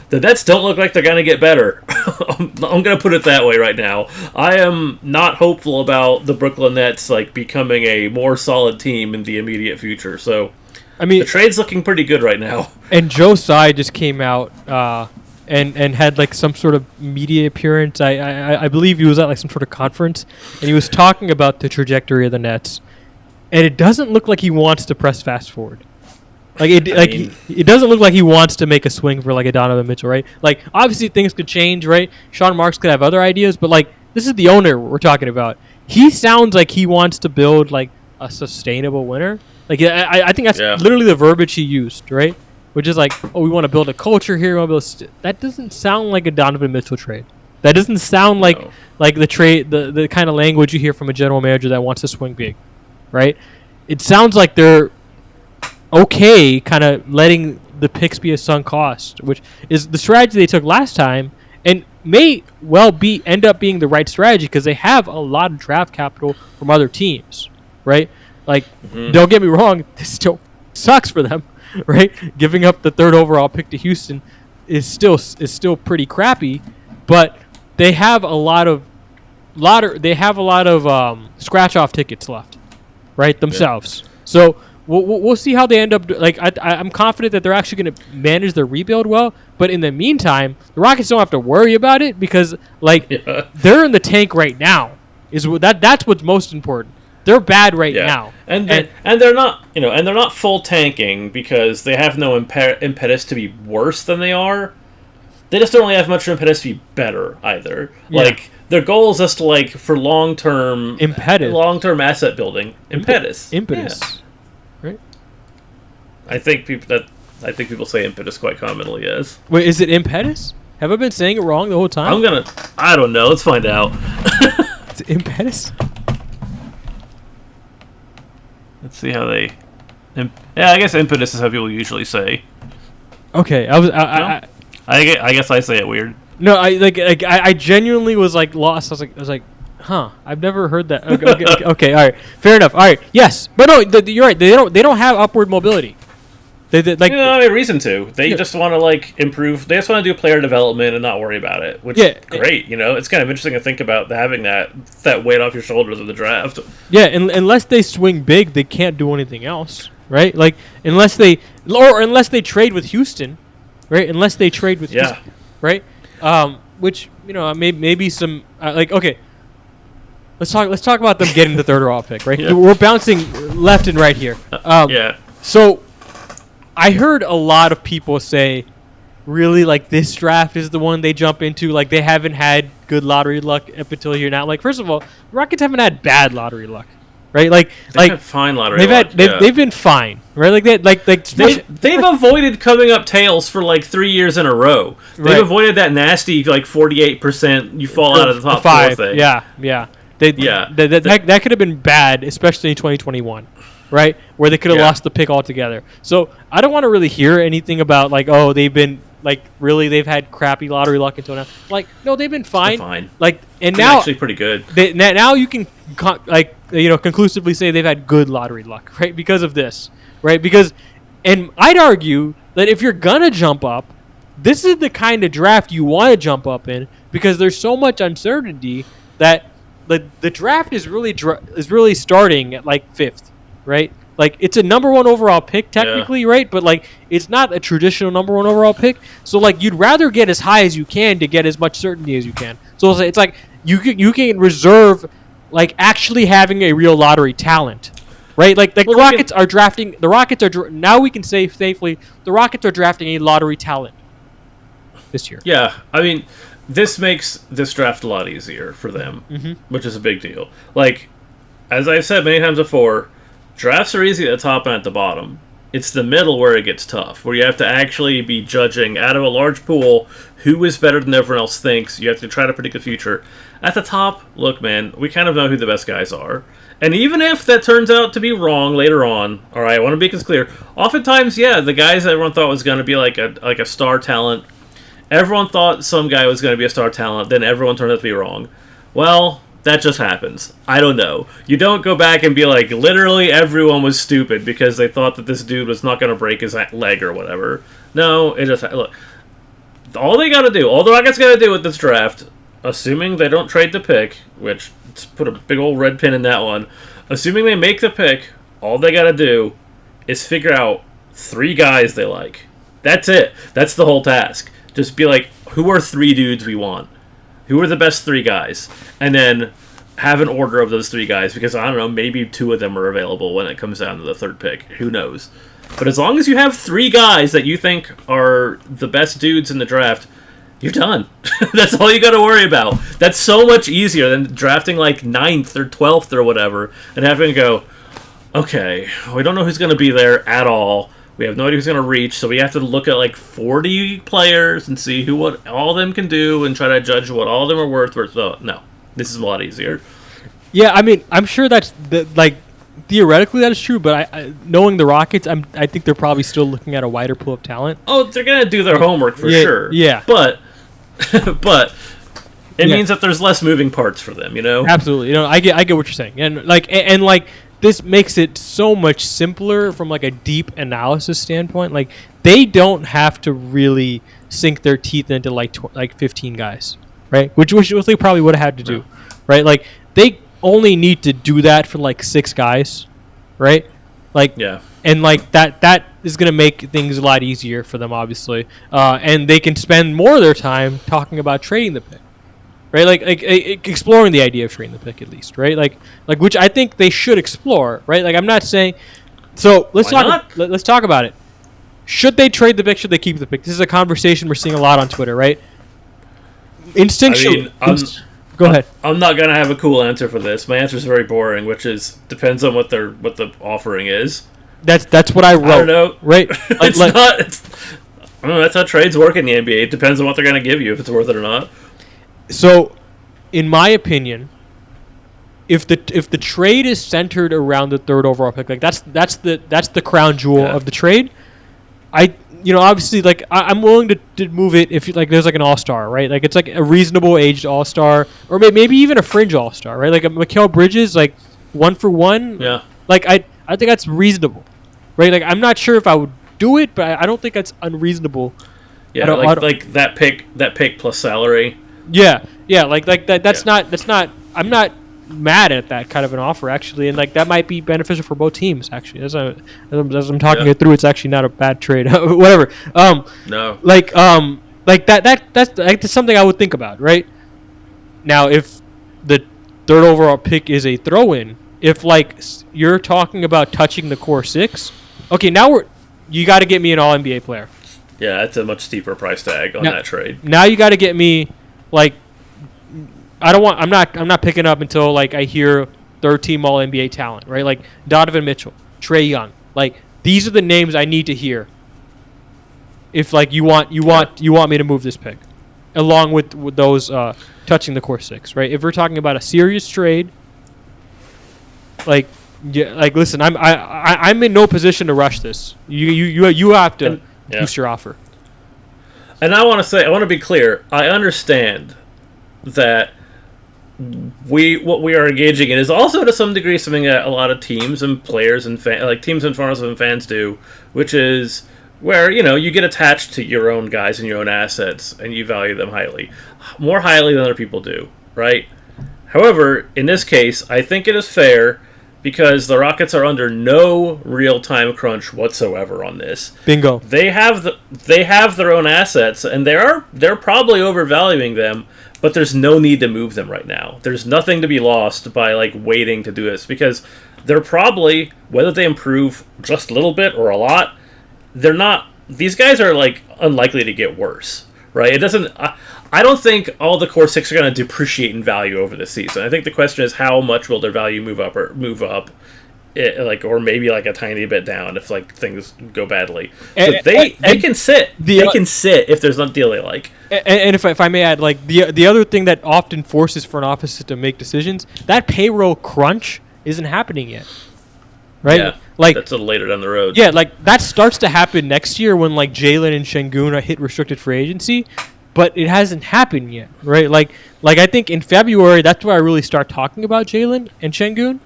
B: the Nets don't look like they're gonna get better. I'm gonna put it that way right now. I am not hopeful about the Brooklyn Nets like becoming a more solid team in the immediate future. So. I mean, the trade's looking pretty good right now.
A: And Joe Tsai just came out and had like some sort of media appearance. I believe he was at like some sort of conference, and he was talking about the trajectory of the Nets. And it doesn't look like he wants to press fast forward. Like it doesn't look like he wants to make a swing for like a Donovan Mitchell, right? Like obviously things could change, right? Sean Marks could have other ideas, but like this is the owner we're talking about. He sounds like he wants to build like a sustainable winner. Like I think that's literally the verbiage he used, right? Which is like, oh, we want to build a culture here. We want to build that doesn't sound like a Donovan Mitchell trade. That doesn't sound like the trade, the kind of language you hear from a general manager that wants to swing big, right? It sounds like they're okay, kind of letting the picks be a sunk cost, which is the strategy they took last time, and may well end up being the right strategy because they have a lot of draft capital from other teams, right? Like, don't get me wrong, this still sucks for them, right? Giving up the 3rd overall pick to Houston is still pretty crappy, but they have a lot of scratch off tickets left, right, themselves. Yeah. So we'll see how they end up. Like I'm confident that they're actually going to manage their rebuild well, but in the meantime, the Rockets don't have to worry about it because they're in the tank right now. That's what's most important. They're bad right now,
B: and they're not, and they're not full tanking because they have no impetus to be worse than they are. They just don't really have much impetus to be better either. Yeah. Like their goal is just to like for long term asset building impetus.
A: Yeah. Right.
B: I think people say impetus quite commonly. Yes.
A: Wait, is it impetus? Have I been saying it wrong the whole time?
B: I don't know. Let's find out.
A: It's impetus.
B: Let's see how they. I guess impetus is how people usually say.
A: Okay,
B: I guess I say it weird.
A: No, I genuinely was like lost. I was like, huh? I've never heard that. Okay, all right, fair enough. All right, yes, but no, you're right. They don't have upward mobility. They like
B: no reason to. They just want to like improve. They just want to do player development and not worry about it. Which is great. It's kind of interesting to think about having that weight off your shoulders in the draft.
A: Yeah, unless they swing big, they can't do anything else, right? Like unless they trade with Houston, right? Unless they trade with Houston, right? Which maybe some okay. Let's talk about them getting the 3rd overall pick, right? Yeah. We're bouncing left and right here. So. I heard a lot of people say, really, like, this draft is the one they jump into. Like, they haven't had good lottery luck up until here now. Like, first of all, the Rockets haven't had bad lottery luck, right? They've
B: had fine lottery luck.
A: They've been fine, right?
B: They've avoided coming up tails for, 3 years in a row. They've avoided that nasty, 48% you fall out of the top 4 thing.
A: Yeah. That could have been bad, especially in 2021. Right, where they could have lost the pick altogether. So I don't want to really hear anything about they've had crappy lottery luck until now. No, they've been fine.
B: They're
A: Now
B: actually pretty good.
A: Now you can conclusively say they've had good lottery luck, right? Because of this, right? And I'd argue that if you're gonna jump up, this is the kind of draft you want to jump up in because there's so much uncertainty that the draft is really starting at 5th. Right? It's a number 1 overall pick technically, right? But it's not a traditional number 1 overall pick. So you'd rather get as high as you can to get as much certainty as you can. So it's like you can reserve actually having a real lottery talent. Right? The Rockets are drafting now we can say safely the Rockets are drafting a lottery talent this year.
B: Yeah. I mean, this makes this draft a lot easier for them, which is a big deal. As I've said many times before, drafts are easy at the top and at the bottom. It's the middle where it gets tough, where you have to actually be judging out of a large pool who is better than everyone else thinks. You have to try to predict the future. At the top, look, man, we kind of know who the best guys are. And even if that turns out to be wrong later on, all right, I want to make this clear. Oftentimes, yeah, the guys that everyone thought was going to be like a star talent, everyone thought some guy was going to be a star talent, then everyone turned out to be wrong. Well, that just happens. I don't know. You don't go back and be like, literally everyone was stupid because they thought that this dude was not going to break his leg or whatever. No, it just... Look, all they got to do, all the Rockets got to do with this draft, assuming they don't trade the pick, which, let's put a big old red pin in that one, assuming they make the pick, all they got to do is figure out 3 guys they like. That's it. That's the whole task. Just be like, who are 3 dudes we want? Who are the best 3 guys? And then have an order of those 3 guys, because, I don't know, maybe 2 of them are available when it comes down to the 3rd pick. Who knows? But as long as you have 3 guys that you think are the best dudes in the draft, you're done. That's all you got to worry about. That's so much easier than drafting like 9th or 12th or whatever and having to go, okay, we don't know who's going to be there at all. We have no idea who's going to reach, so we have to look at like 40 players and see what all of them can do and try to judge what all of them are worth. So, no, this is a lot easier.
A: Yeah, I mean, I'm sure that's theoretically that is true, but I knowing the Rockets, I think they're probably still looking at a wider pool of talent.
B: Oh, they're going to do their homework for sure.
A: Yeah.
B: But it means that there's less moving parts for them, you know?
A: Absolutely. I get what you're saying. And this makes it so much simpler from like a deep analysis standpoint. Like they don't have to really sink their teeth into like 15 guys, right? Which they probably would have had to do, right? Like they only need to do that for like 6 guys, right? Like
B: yeah.
A: And like that is going to make things a lot easier for them, obviously. And they can spend more of their time talking about trading the pick. Right, like exploring the idea of trading the pick at least, right? Like which I think they should explore, right? Like I'm not saying. So let's talk about it. Should they trade the pick? Should they keep the pick? This is a conversation we're seeing a lot on Twitter, right? Instinctually. Go ahead.
B: I'm not gonna have a cool answer for this. My answer is very boring, which is depends on what the offering is.
A: That's what I wrote.
B: I don't know,
A: right?
B: It's not. I don't know. That's how trades work in the NBA. It depends on what they're gonna give you, if it's worth it or not.
A: So, in my opinion, if the trade is centered around the 3rd overall pick, like that's the crown jewel of the trade. Obviously, like I'm willing to move it if like there's like an all-star, right? Like it's like a reasonable aged all-star, or maybe even a fringe all-star, right? Like a Mikal Bridges, like 1 for 1.
B: Yeah.
A: Like I think that's reasonable, right? Like I'm not sure if I would do it, but I don't think that's unreasonable.
B: Yeah, like that pick plus salary.
A: Yeah, like that. That's not. I'm not mad at that kind of an offer actually, and like that might be beneficial for both teams actually. As I'm talking it through, it's actually not a bad trade. Whatever.
B: No.
A: That's something I would think about, right? Now, if the 3rd overall pick is a throw-in, if like you're talking about touching the core 6, okay, now you got to get me an All NBA player.
B: Yeah, that's a much steeper price tag on that trade.
A: Now you got to get me. Like, I'm not picking up until like I hear 3rd team All NBA talent, right? Like Donovan Mitchell, Trae Young. Like these are the names I need to hear. If like you want me to move this pick, along with those touching the core 6, right? If we're talking about a serious trade, like listen, I'm in no position to rush this. You have to boost your offer.
B: And I want to be clear. I understand that what we are engaging in is also to some degree something that a lot of teams and players and teams and fans do, which is where you get attached to your own guys and your own assets and you value them more highly than other people do, right? However, in this case, I think it is fair because the Rockets are under no real time crunch whatsoever on this.
A: Bingo.
B: They have their own assets, and they're probably overvaluing them, but there's no need to move them right now. There's nothing to be lost by like waiting to do this because they're probably, whether they improve just a little bit or a lot, they're not. These guys are like unlikely to get worse, right? It doesn't. I don't think all the core 6 are going to depreciate in value over the season. I think the question is how much will their value move up, or or maybe like a tiny bit down if like things go badly. But they can sit. They can sit if there's not a deal they like.
A: And if I may add, like the other thing that often forces front offices to make decisions, that payroll crunch isn't happening yet. Right?
B: Yeah,
A: Like
B: that's a little later down the road.
A: yeah, like that starts to happen next year when like Jalen and Şengün are hit restricted free agency, but it hasn't happened yet, right? Like I think in February that's where I really start talking about Jalen and Şengün,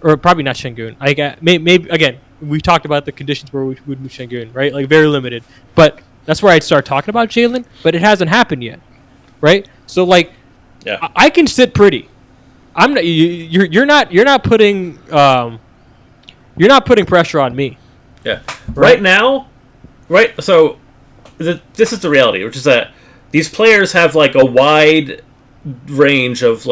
A: or probably not Şengün. Maybe again we talked about the conditions where we would move Şengün, right? Like very limited, but that's where I'd start talking about Jalen, but it hasn't happened yet, right? So like,
B: Yeah.
A: I can sit pretty. I'm not. You're not. You're not putting. You're not putting pressure on me.
B: Yeah. Right now, so this is the reality, which is that these players have like a wide range of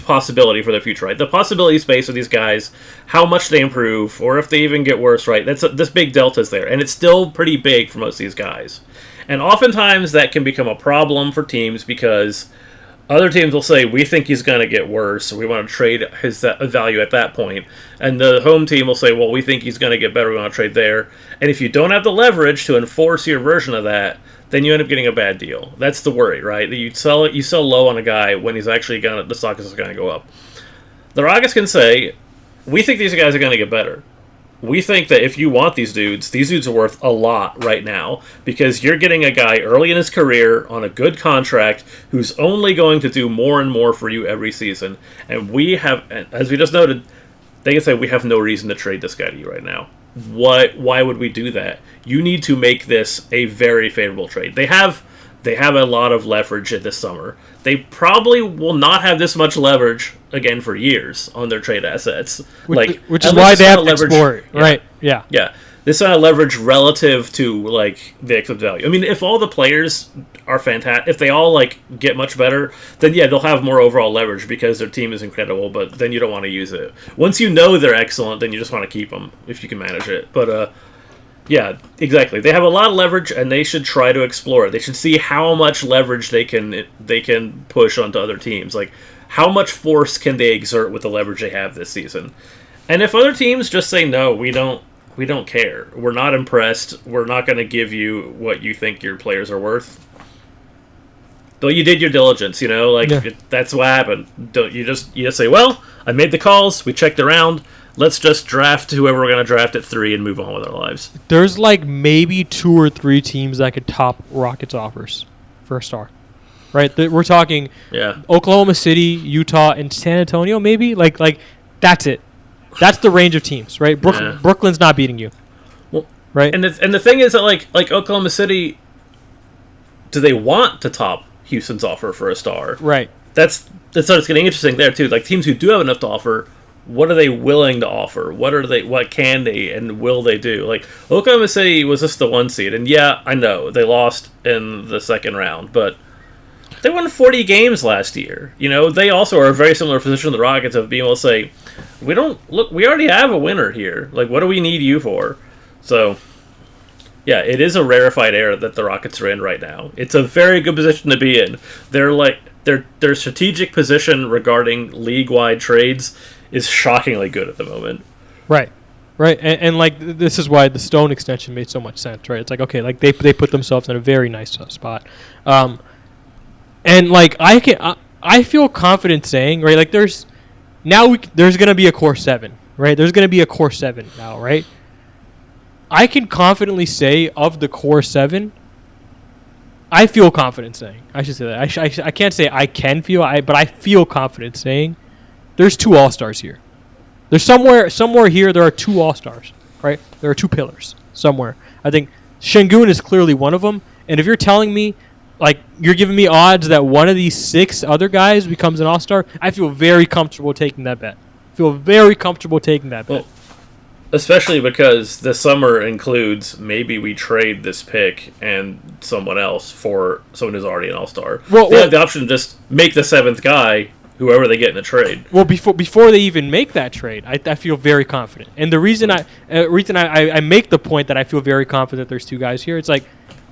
B: possibility for their future, right? The possibility space of these guys, how much they improve, or if they even get worse, right? This big delta is there, and it's still pretty big for most of these guys. And oftentimes that can become a problem for teams because other teams will say, we think he's going to get worse, so we want to trade his value at that point. And the home team will say, well, we think he's going to get better, we want to trade there. And if you don't have the leverage to enforce your version of that, then you end up getting a bad deal. That's the worry, right? That you sell low on a guy when he's actually the stock is going to go up. The Rockets can say, we think these guys are going to get better. We think that if you want these dudes are worth a lot right now because you're getting a guy early in his career on a good contract who's only going to do more and more for you every season. And we have, as we just noted, they can say we have no reason to trade this guy to you right now. Why would we do that? You need to make this a very favorable trade. They have a lot of leverage this summer. They probably will not have this much leverage again for years on their trade assets.
A: Which is why they have to explore it, right? Yeah.
B: Yeah. This kind of leverage relative to like the accepted value. I mean, if all the players are fantastic, if they all like get much better, then yeah, they'll have more overall leverage because their team is incredible. But then you don't want to use it. Once you know they're excellent, then you just want to keep them if you can manage it. But yeah, exactly. They have a lot of leverage, and they should try to explore it. They should see how much leverage they can push onto other teams. Like, how much force can they exert with the leverage they have this season? And if other teams just say no, we don't care. We're not impressed. We're not going to give you what you think your players are worth. Though you did your diligence, that's what happened. You just say, well, I made the calls. We checked around. Let's just draft whoever we're going to draft at 3 and move on with our lives.
A: There's like maybe 2 or 3 teams that could top Rockets offers for a star. Right? We're talking Oklahoma City, Utah, and San Antonio maybe. Like that's it. That's the range of teams, right? Brooklyn's not beating you.
B: Well,
A: right?
B: And the thing is that like Oklahoma City, do they want to top Houston's offer for a star?
A: Right.
B: That's what's getting interesting there too. Like teams who do have enough to offer, what are they willing to offer? What can they and will they do? Like Oklahoma City was just the 1 seed, and yeah, I know they lost in the second round, but they won 40 games last year. They also are a very similar position to the Rockets of being able to say, we already have a winner here. Like, what do we need you for? So, yeah, it is a rarefied air that the Rockets are in right now. It's a very good position to be in. Their strategic position regarding league-wide trades is shockingly good at the moment.
A: Right. And like, this is why the Stone extension made so much sense, right? It's like, okay, like they put themselves in a very nice spot. And like I feel confident saying, right, like there's going to be a core 7, right? There's going to be a core 7 now, right? I can confidently say of the core 7, I feel confident saying, I should say that. I can't say I can feel, but I feel confident saying there's 2 all-stars here. There's somewhere here there are 2 all-stars, right? There are 2 pillars somewhere. I think Şengün is clearly one of them, and if you're telling me like you're giving me odds that one of these 6 other guys becomes an all-star, I feel very comfortable taking that bet. Well,
B: especially because the summer includes maybe we trade this pick and someone else for someone who's already an all-star. They have the option to just make the 7th guy whoever they get in the trade.
A: Well, before they even make that trade, I feel very confident. And the reason I make the point that I feel very confident there's 2 guys here, it's like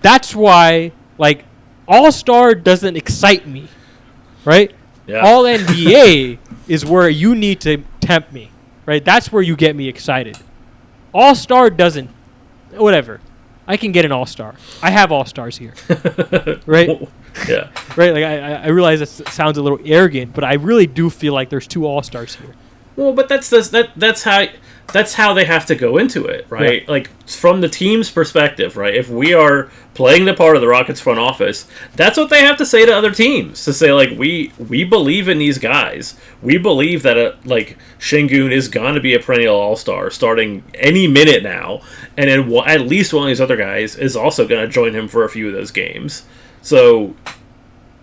A: that's why like all-star doesn't excite me, right?
B: Yeah.
A: All NBA is where you need to tempt me, right? That's where you get me excited. All-star doesn't, whatever. I can get an all-star. I have all-stars here, right?
B: Yeah.
A: Right. Like I realize that sounds a little arrogant, but I really do feel like there's 2 all-stars here.
B: Well, but that's how they have to go into it, right?
A: Yeah.
B: Like from the team's perspective, right? If we are playing the part of the Rockets front office, that's what they have to say to other teams. To say like we believe in these guys. We believe that like Şengün is going to be a perennial All-Star starting any minute now, and then at least one of these other guys is also going to join him for a few of those games. So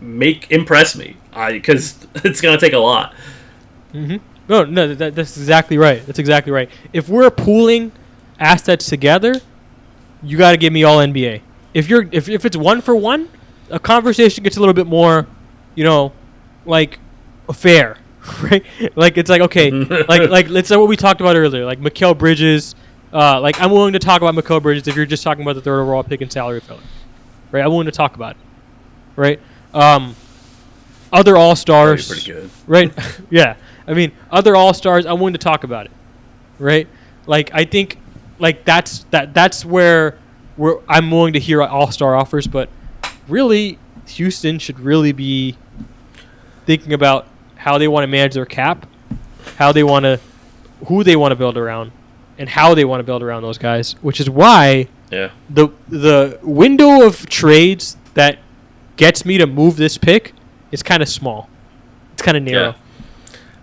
B: impress me, because it's going to take a lot.
A: Mm-hmm. No, that's exactly right. That's exactly right. If we're pooling assets together, you got to give me all NBA. If it's 1-for-1, a conversation gets a little bit more, like fair, right? Like it's like okay, like let's say what we talked about earlier, like Mikal Bridges. Like I'm willing to talk about Mikal Bridges if you're just talking about the third overall pick and salary filler, right? I'm willing to talk about it, right? Other All-Stars,
B: Pretty good,
A: right? Yeah. I mean, other All-Stars, I'm willing to talk about it, right? Like, I think, like, that's where I'm willing to hear All-Star offers, but really, Houston should really be thinking about how they want to manage their cap, who they want to build around, and how they want to build around those guys, which is why the window of trades that gets me to move this pick is kind of small. It's kind of narrow.
B: Yeah.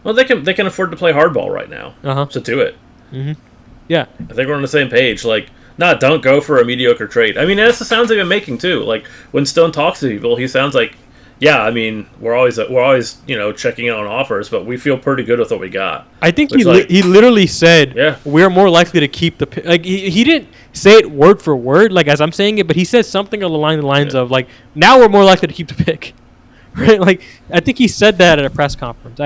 B: Well, they can afford to play hardball right now, so do it.
A: Mm-hmm. Yeah,
B: I think we're on the same page. Like, don't go for a mediocre trade. I mean, that's the sounds they've been making too. Like when Stone talks to people, he sounds like, yeah. I mean, we're always checking in on offers, but we feel pretty good with what we got.
A: I think he literally said, we're more likely to keep the pick. Like he didn't say it word for word, like as I'm saying it, but he said something along the lines of like, now we're more likely to keep the pick. Right, like I think he said that at a press conference.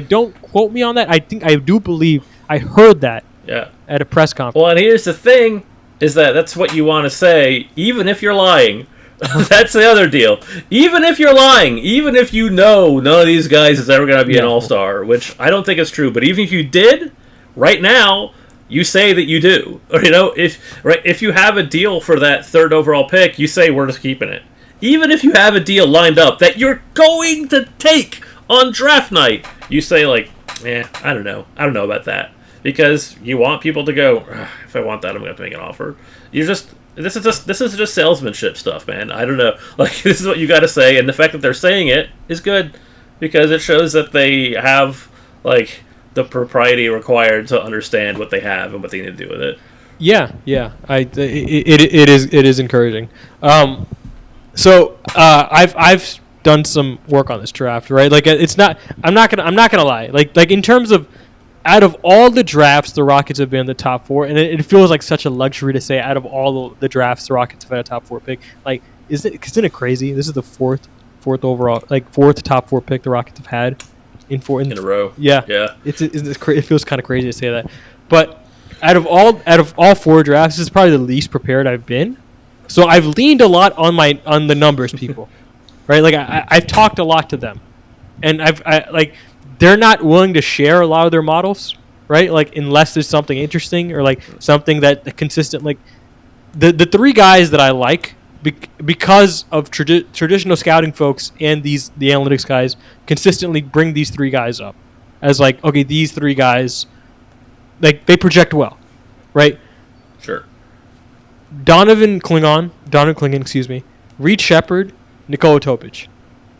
A: Don't quote me on that. I think I do believe I heard that. At a press conference.
B: Well, and here's the thing: is that's what you want to say, even if you're lying. That's the other deal. Even if you're lying, even if you know none of these guys is ever going to be an All-Star, which I don't think is true. But even if you did, right now, you say that you do. Or, if you have a deal for that third overall pick, you say we're just keeping it. Even if you have a deal lined up that you're going to take on draft night, you say like, I don't know about that, because you want people to go, if I want that, I'm going to have to make an offer. This is just salesmanship stuff, man. I don't know. Like, this is what you got to say, and the fact that they're saying it is good because it shows that they have like the propriety required to understand what they have and what they need to do with it.
A: Yeah. It is encouraging. So I've done some work on this draft, right? Like it's not. I'm not gonna lie. Like in terms of, out of all the drafts, the Rockets have been in the top 4, and it feels like such a luxury to say out of all the drafts, the Rockets have had a top 4 pick. Like, isn't it crazy? This is the fourth overall, like fourth top 4 pick the Rockets have had in a row. Yeah. It feels kind of crazy to say that, but out of all 4 drafts, this is probably the least prepared I've been. So I've leaned a lot on the numbers people, right? Like I've talked a lot to them, and I they're not willing to share a lot of their models, right? Like unless there's something interesting or like something that consistent. Like the 3 guys that I like because of traditional scouting folks and the analytics guys consistently bring these 3 guys up as like, okay, these 3 guys, like they project well, right?
B: Sure.
A: Donovan Clingan, Reed Shepherd, Nikola Topic.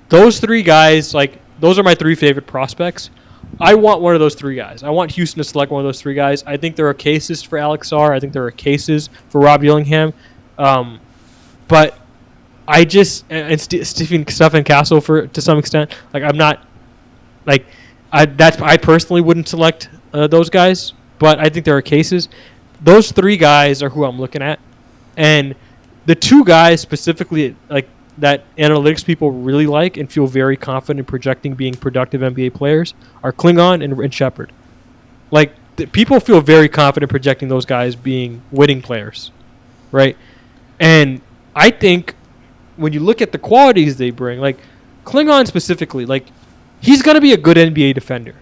A: Those 3 guys, like, those are my 3 favorite prospects. I want one of those 3 guys. I want Houston to select one of those 3 guys. I think there are cases for Alex Sarr. I think there are cases for Rob Dillingham. But I just, and Stephen Castle to some extent, like I'm not, like, I personally wouldn't select those guys, but I think there are cases. Those 3 guys are who I'm looking at. And the 2 guys specifically, like, that analytics people really like and feel very confident in projecting being productive NBA players are Klingon and Shepherd. Like, people feel very confident projecting those guys being winning players, right? And I think when you look at the qualities they bring, like Klingon specifically, like he's going to be a good NBA defender.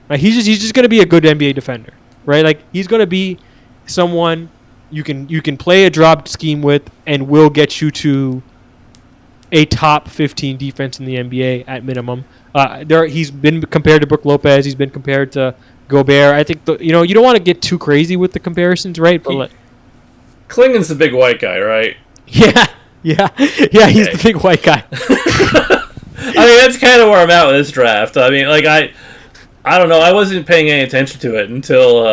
A: Right? He's just going to be a good NBA defender, right? Like he's going to be someone you can play a drop scheme with and will get you to a top 15 defense in the NBA at minimum. He's been compared to Brook Lopez. He's been compared to Gobert. I think you don't want to get too crazy with the comparisons, right? But
B: Klingon's the big white guy, right?
A: Yeah. He's the big white guy.
B: I mean, that's kind of where I'm at with this draft. I mean, like I don't know. I wasn't paying any attention to it until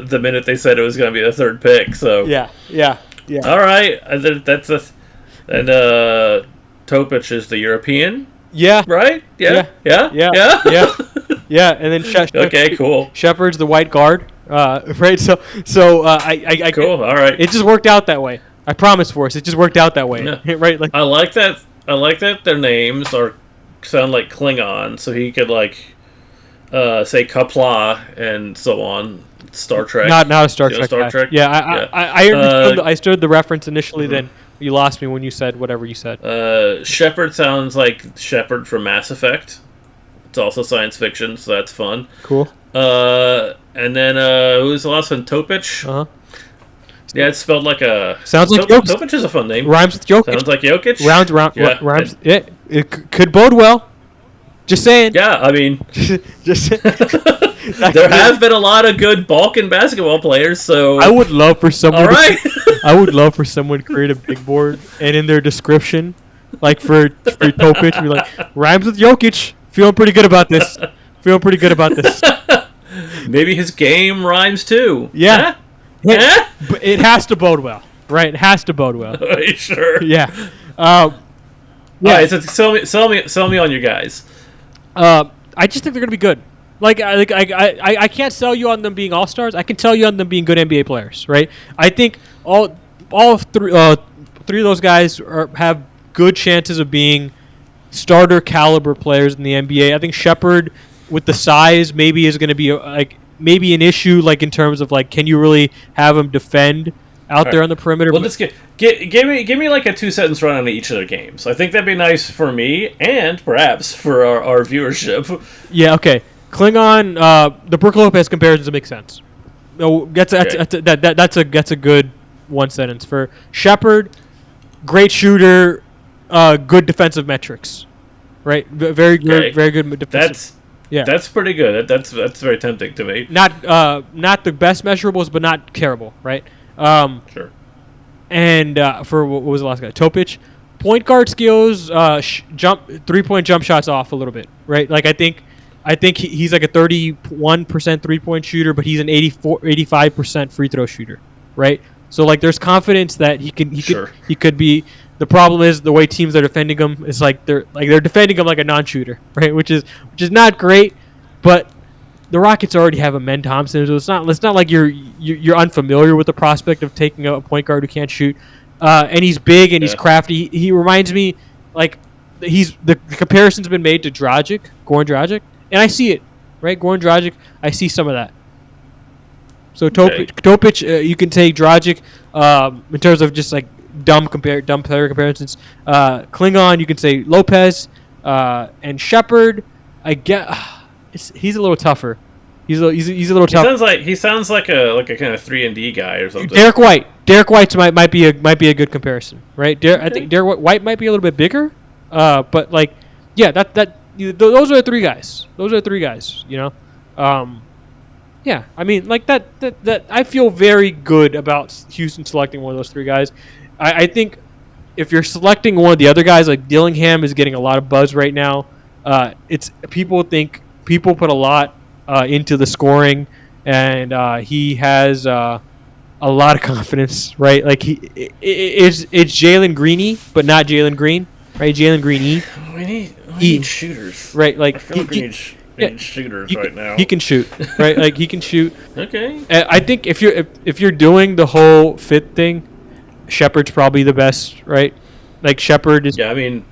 B: the minute they said it was going to be the third pick. So
A: yeah.
B: All right, that's a and Topic is the European.
A: Yeah.
B: Right. Yeah.
A: And then
B: okay, cool.
A: Shepard's the white guard. Right. So I
B: cool. All right.
A: It just worked out that way. I promise, Forrest. It just worked out that way.
B: Yeah.
A: Right. Like
B: I like that. Their names sound like Klingon, so he could say Kapla and so on. Star Trek.
A: Not a Star Trek.
B: Star Trek.
A: Yeah. I understood the reference initially. Then you lost me when you said whatever you said.
B: Shepard sounds like Shepard from Mass Effect. It's also science fiction, so that's fun.
A: Cool.
B: And then who's the last one? Topic. Yeah, it's spelled like a.
A: Sounds like Jokic.
B: Topic is a fun name.
A: Rhymes with Jokic.
B: Sounds like Jokic.
A: Rhymes. Yeah, it could bode well. Just saying.
B: Yeah, I mean,
A: just.
B: There have been a lot of good Balkan basketball players, so
A: I would love for someone.
B: All right.
A: I would love for someone to create a big board and in their description, like for Topic, be like rhymes with Jokic. Feeling pretty good about this.
B: Maybe his game rhymes too.
A: Yeah. But it has to bode well, right? It has to bode well.
B: Are you sure?
A: Yeah.
B: All right, so sell me on your guys.
A: I just think they're gonna be good. I can't sell you on them being all stars. I can tell you on them being good NBA players, right? I think all three of those guys have good chances of being starter caliber players in the NBA. I think Shepard, with the size, maybe is going to be maybe an issue, in terms of can you really have him defend out there on the perimeter?
B: Well, let's give me like a 2-sentence run on each of their games. I think that'd be nice for me and perhaps for our viewership.
A: Yeah. Okay. Klingon, the Brook Lopez comparisons make sense. That's a good one sentence for Shepard. Great shooter, good defensive metrics, right? Very good, very good defensive.
B: That's pretty good. That's very tempting to me.
A: Not the best measurables, but not terrible, right?
B: Sure.
A: And for what was the last guy? Topic, point guard skills, 3-point jump shots off a little bit, right? I think he's like a 31% 3-point shooter, but he's an 85% free throw shooter, right? So there's confidence that he could be. The problem is the way teams are defending him is they're defending him like a non-shooter, right? Which is not great, but the Rockets already have a Men Thompson, so it's not like you're unfamiliar with the prospect of taking a point guard who can't shoot. And he's big and he's crafty. He reminds me the comparison's been made to Goran Dragic. And I see it, right? Goran Dragic, I see some of that. So Topic, you can take Dragic in terms of just dumb player comparisons. Klingon, you can say Lopez and Shepard. I get he's a little tougher. He's a little tougher.
B: He sounds like a kind of 3-and-D guy or something.
A: Derek White's might be a good comparison, right? I think Derek White might be a little bit bigger, but those are the three guys. Yeah. I mean, that I feel very good about Houston selecting one of those three guys. I think if you're selecting one of the other guys, Dillingham is getting a lot of buzz right now. People put a lot into the scoring, and he has a lot of confidence, right? It's Jalen Greeny, but not Jalen Green, right? Jalen Greeny.
B: We need shooters,
A: right?
B: I feel like we need shooters right now.
A: He can shoot, right? He can shoot.
B: Okay.
A: I think if you're doing the whole fit thing, Shepard's probably the best, right? Shepard is.
B: Yeah, I mean,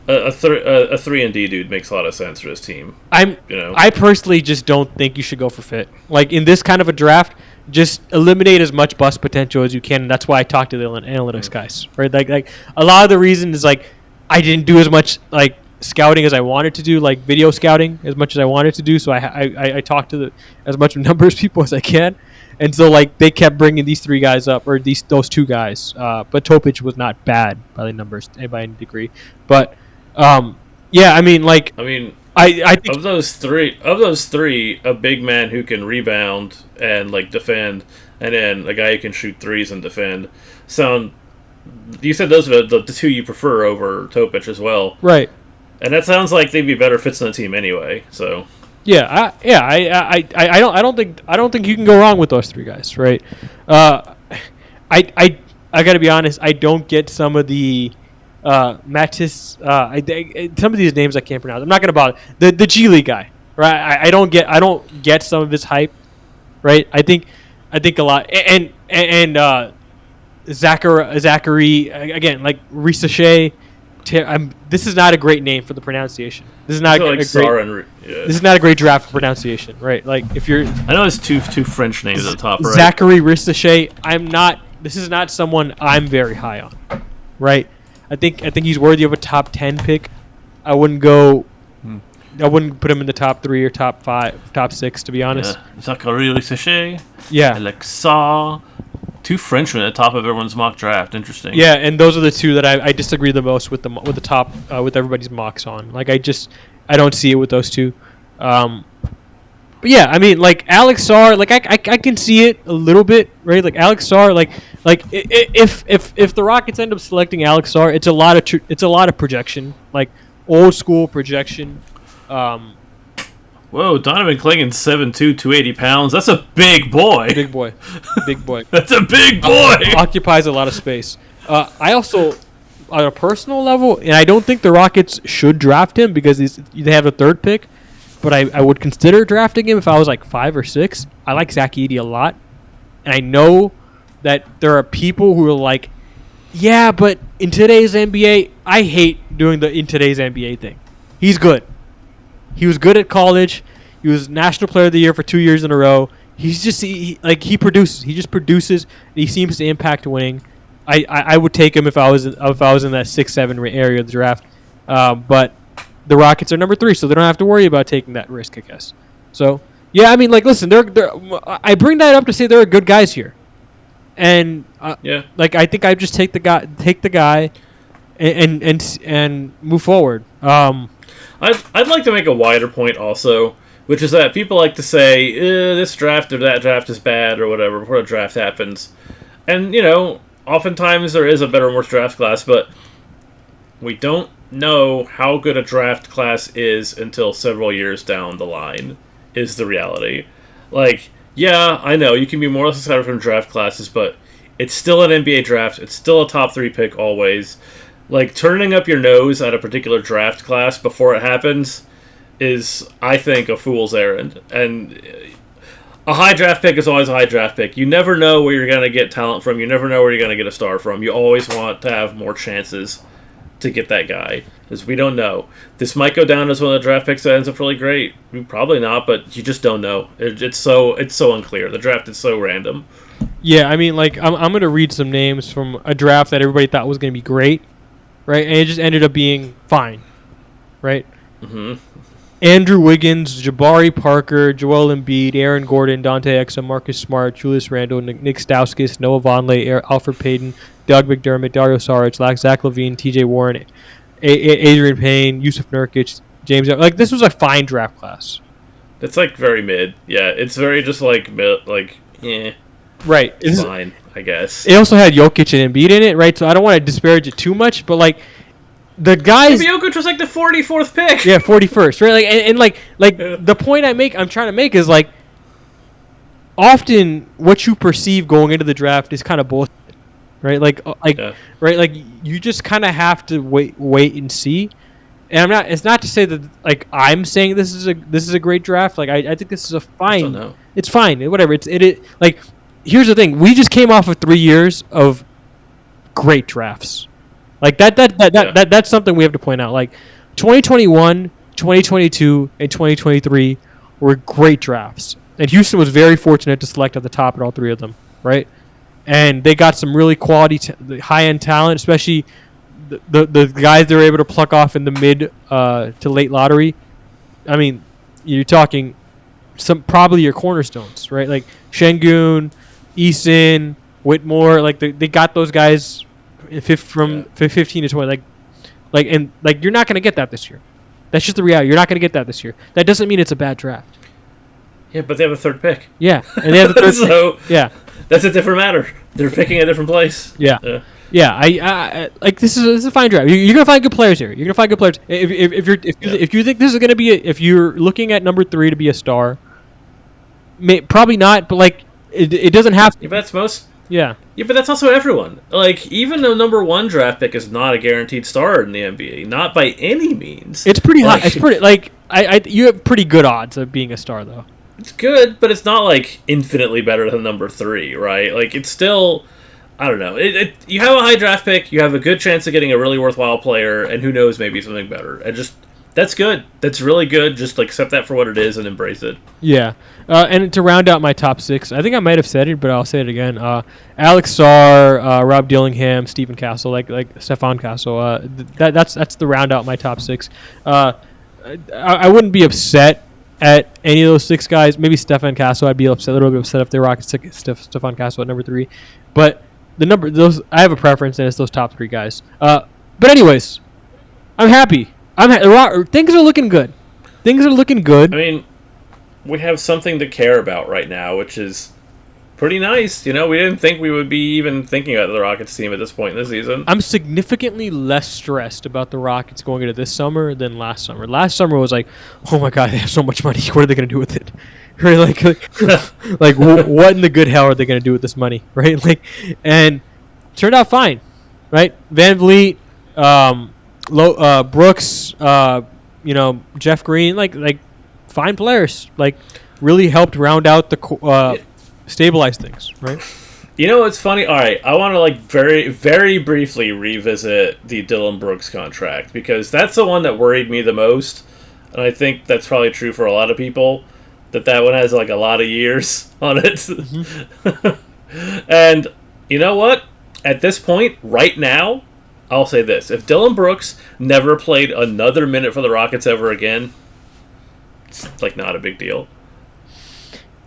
B: a 3-and-D dude makes a lot of sense for his team.
A: I personally just don't think you should go for fit. In this kind of a draft, just eliminate as much bust potential as you can. And that's why I talked to the analytics guys, right? A lot of the reason is I didn't do as much scouting as I wanted to do, video scouting as much as I wanted to do. So I talked to as much numbers people as I can, And so like they kept bringing these three guys up, or those two guys. But Topic was not bad by the numbers, by any degree. But yeah, I mean, like I think
B: of those three, a big man who can rebound and like defend, and then a guy who can shoot threes and defend. You said those are the two you prefer over Topic as well,
A: right?
B: And that sounds like they'd be better fits in the team anyway. So
A: I don't think you can go wrong with those three guys, right? I gotta be honest. I don't get some of the Mattis. Some of these names I can't pronounce. I'm not gonna bother. The G League guy, right? I don't get some of his hype, right? I think a lot and Zachary again, like Risachet. This is not a great name for the pronunciation. This is not this is not a great draft for pronunciation, right? Like if you're,
B: I know there's two French names at the top, right?
A: Zachary Risachet. This is not someone I'm very high on, right? I think he's worthy of a top 10 pick. I wouldn't put him in the top 3 or top 5, top 6, to be honest.
B: Zachary Risachet.
A: Yeah.
B: Alexa. Two Frenchmen at the top of everyone's mock draft. Interesting.
A: Yeah, and those are the two that I disagree the most with the top with everybody's mocks on. Like I don't see it with those two. But yeah, I mean, like Alex Sarr, like I can see it a little bit, right? Like Alex Sarr, like if the Rockets end up selecting Alex Sarr, it's a lot of projection, like old school projection.
B: Whoa, Donovan Clingan 7'2", 280 pounds. That's a big boy.
A: Big boy.
B: That's a big boy.
A: Occupies a lot of space. I also, on a personal level, and I don't think the Rockets should draft him because they have a 3rd pick, but I would consider drafting him if I was like 5 or 6. I like Zach Edey a lot, and I know that there are people who are like, yeah, but in today's NBA, I hate doing the in today's NBA thing. He's good. He was good at college. He was National Player of the Year for 2 years in a row. He's just he produces. He just produces. And he seems to impact winning. I would take him if I was in that 6-7 area of the draft. But the Rockets are number 3, so they don't have to worry about taking that risk, I guess. So yeah, I mean, like, listen, I bring that up to say there are good guys here, and like I think I just take the guy, and move forward.
B: I'd like to make a wider point also, which is that people like to say this draft or that draft is bad or whatever before the draft happens, and oftentimes there is a better and worse draft class, but we don't know how good a draft class is until several years down the line. Is the reality. Like, yeah, I know you can be more or less excited from draft classes, but it's still an NBA draft. It's still a top 3 pick always. Like, turning up your nose at a particular draft class before it happens is, I think, a fool's errand. And a high draft pick is always a high draft pick. You never know where you're going to get talent from. You never know where you're going to get a star from. You always want to have more chances to get that guy, because we don't know. This might go down as one of the draft picks that ends up really great. Probably not, but you just don't know. It's so unclear. The draft is so random.
A: Yeah, I mean, like, I'm going to read some names from a draft that everybody thought was going to be great. Right, and it just ended up being fine, right?
B: Mm-hmm.
A: Andrew Wiggins, Jabari Parker, Joel Embiid, Aaron Gordon, Dante Exum, Marcus Smart, Julius Randle, Nick Stauskas, Noah Vonleh, Alfred Payton, Doug McDermott, Dario Saric, Zach LaVine, T.J. Warren, Adrian Payne, Yusuf Nurkic, James. Like, this was a fine draft class.
B: It's like very mid. Yeah, it's very just like
A: Right.
B: It's fine, I guess.
A: It also had Jokic and Embiid in it, right? So I don't want to disparage it too much, but like the guys.
B: Maybe Jokic was like the 44th pick.
A: Yeah, 41st, right? Like the point I'm trying to make is like often what you perceive going into the draft is kind of bullshit, right? Right? Like you just kind of have to wait and see. And it's not to say that like I'm saying this is a great draft. Like I think this is a fine. It's fine. Whatever. It like. Here's the thing: we just came off of 3 years of great drafts. Like that's something we have to point out. Like 2021, 2022, and 2023 were great drafts, and Houston was very fortunate to select at the top at all 3 of them, right? And they got some really quality, high-end talent, especially the guys they were able to pluck off in the mid to late lottery. I mean, you're talking probably your cornerstones, right? Like Şengün, Eason, Whitmore, like they got those guys from 15 to 20, and you're not going to get that this year. That's just the reality. You're not going to get that this year. That doesn't mean it's a bad draft.
B: Yeah, but they have a third pick.
A: Yeah, and they have the third
B: so
A: pick. Yeah,
B: that's a different matter. They're picking a different place.
A: Yeah. Yeah, I like this is a fine draft. You're gonna find good players here. You're gonna find good players. If you think this is gonna be if you're looking at number 3 to be a star, probably not. But like it doesn't have to.
B: Yeah, but that's most.
A: Yeah.
B: Yeah, but that's also everyone. Like even the number 1 draft pick is not a guaranteed star in the NBA, not by any means.
A: It's pretty high. It's pretty like you have pretty good odds of being a star though.
B: It's good, but it's not like infinitely better than number 3, right? Like it's still. I don't know. You have a high draft pick. You have a good chance of getting a really worthwhile player, and who knows, maybe something better. And just that's good. That's really good. Just like accept that for what it is and embrace it.
A: Yeah. And to round out my top 6, I think I might have said it, but I'll say it again. Alex Sarr, Rob Dillingham, Stephen Castle, like Stefan Castle. That's the round out my top 6. I wouldn't be upset at any of those 6 guys. Maybe Stefan Castle. I'd be a little bit upset if the Rockets took Stefan Castle at number 3, but. I have a preference, and it's those top 3 guys. But anyways, I'm happy. Things are looking good. Things are looking good.
B: I mean, we have something to care about right now, which is pretty nice. You know, we didn't think we would be even thinking about the Rockets team at this point in the season.
A: I'm significantly less stressed about the Rockets going into this summer than last summer. Last summer was like, oh my god, they have so much money. What are they going to do with it? Right? Like what in the good hell are they going to do with this money? Right? And turned out fine. Right? Van Vliet, Brooks, Jeff Green, like fine players. Like really helped round out the stabilize things. Right?
B: You know what's funny? All right, I want to like very, very briefly revisit the Dylan Brooks contract because that's the one that worried me the most, and I think that's probably true for a lot of people. That one has like a lot of years on it. Mm-hmm. And you know what? At this point, right now, I'll say this. If Dylan Brooks never played another minute for the Rockets ever again, it's like not a big deal.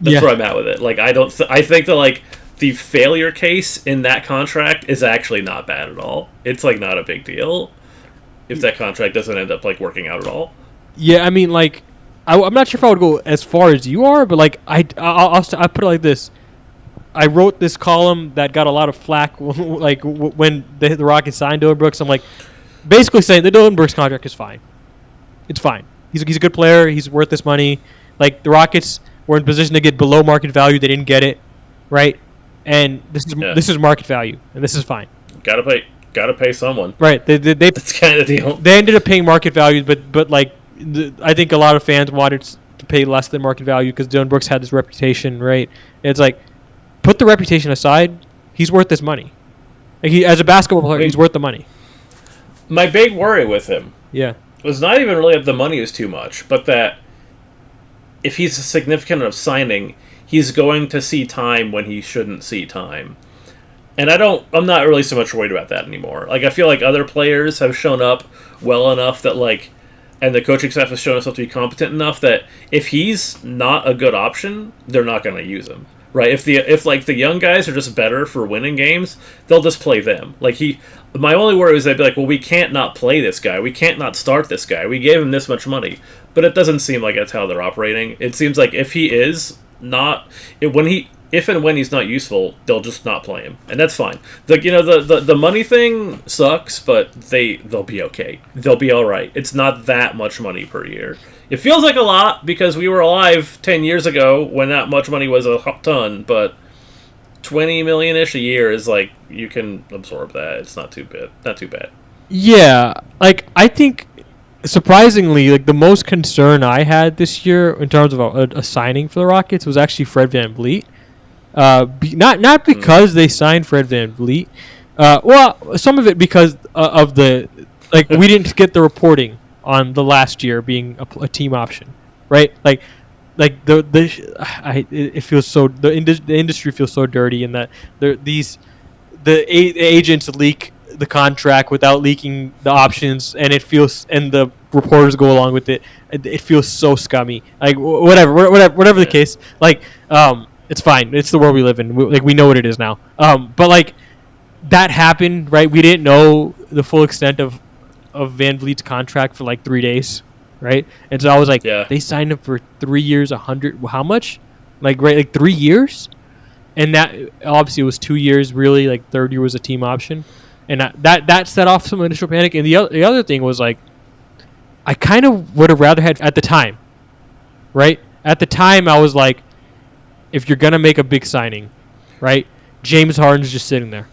B: That's where I'm at with it. Like I think that like the failure case in that contract is actually not bad at all. It's like not a big deal if that contract doesn't end up like working out at all.
A: Yeah, I mean like I'm not sure if I would go as far as you are, but like I'll put it like this. I wrote this column that got a lot of flack like when the Rockets signed Dylan Brooks. I'm like basically saying the Dylan Brooks contract is fine. It's fine. He's a good player. He's worth this money. Like the Rockets were in position to get below market value. They didn't get it, right? And this is market value, and this is fine.
B: Gotta pay someone.
A: Right. They
B: that's kind of the deal.
A: They ended up paying market value, but like I think a lot of fans wanted to pay less than market value because Dylan Brooks had this reputation, right? And it's like, put the reputation aside, he's worth this money. Like as a basketball player, he's worth the money.
B: My big worry with him was not even really that the money is too much, but that if he's a significant enough signing, he's going to see time when he shouldn't see time. And I'm not really so much worried about that anymore. Like, I feel like other players have shown up well enough that, like, and the coaching staff has shown himself to be competent enough that if he's not a good option, they're not going to use him. Right? If the young guys are just better for winning games, they'll just play them. My only worry is they'd be like, well, we can't not play this guy. We can't not start this guy. We gave him this much money. But it doesn't seem like that's how they're operating. It seems like if he is not, if and when he's not useful, they'll just not play him, and that's fine. The money thing sucks, but they'll be okay. They'll be all right. It's not that much money per year. It feels like a lot because we were alive 10 years ago when that much money was a ton, but $20 million-ish a year is like you can absorb that. It's not too bad. Yeah,
A: like I think surprisingly, like the most concern I had this year in terms of a signing for the Rockets was actually Fred VanVleet. Not because they signed Fred VanVleet. Well, some of it because of the we didn't get the reporting on the last year being a team option, right? It feels so the industry feels so dirty, and that the agents leak the contract without leaking the options, and it feels and the reporters go along with it. It feels so scummy. Like whatever the case. Like it's fine. It's the world we live in. We know what it is now. But like that happened, right? We didn't know the full extent of Van Vliet's contract for like 3 days, right? And so I was like, they signed him for 3 years, 100. How much? Like 3 years, and that obviously was 2 years. Really, like third year was a team option, and that set off some initial panic. And the other thing was like, I kind of would have rather had at the time, right? At the time, I was like, if you're gonna make a big signing, right? James Harden's just sitting there.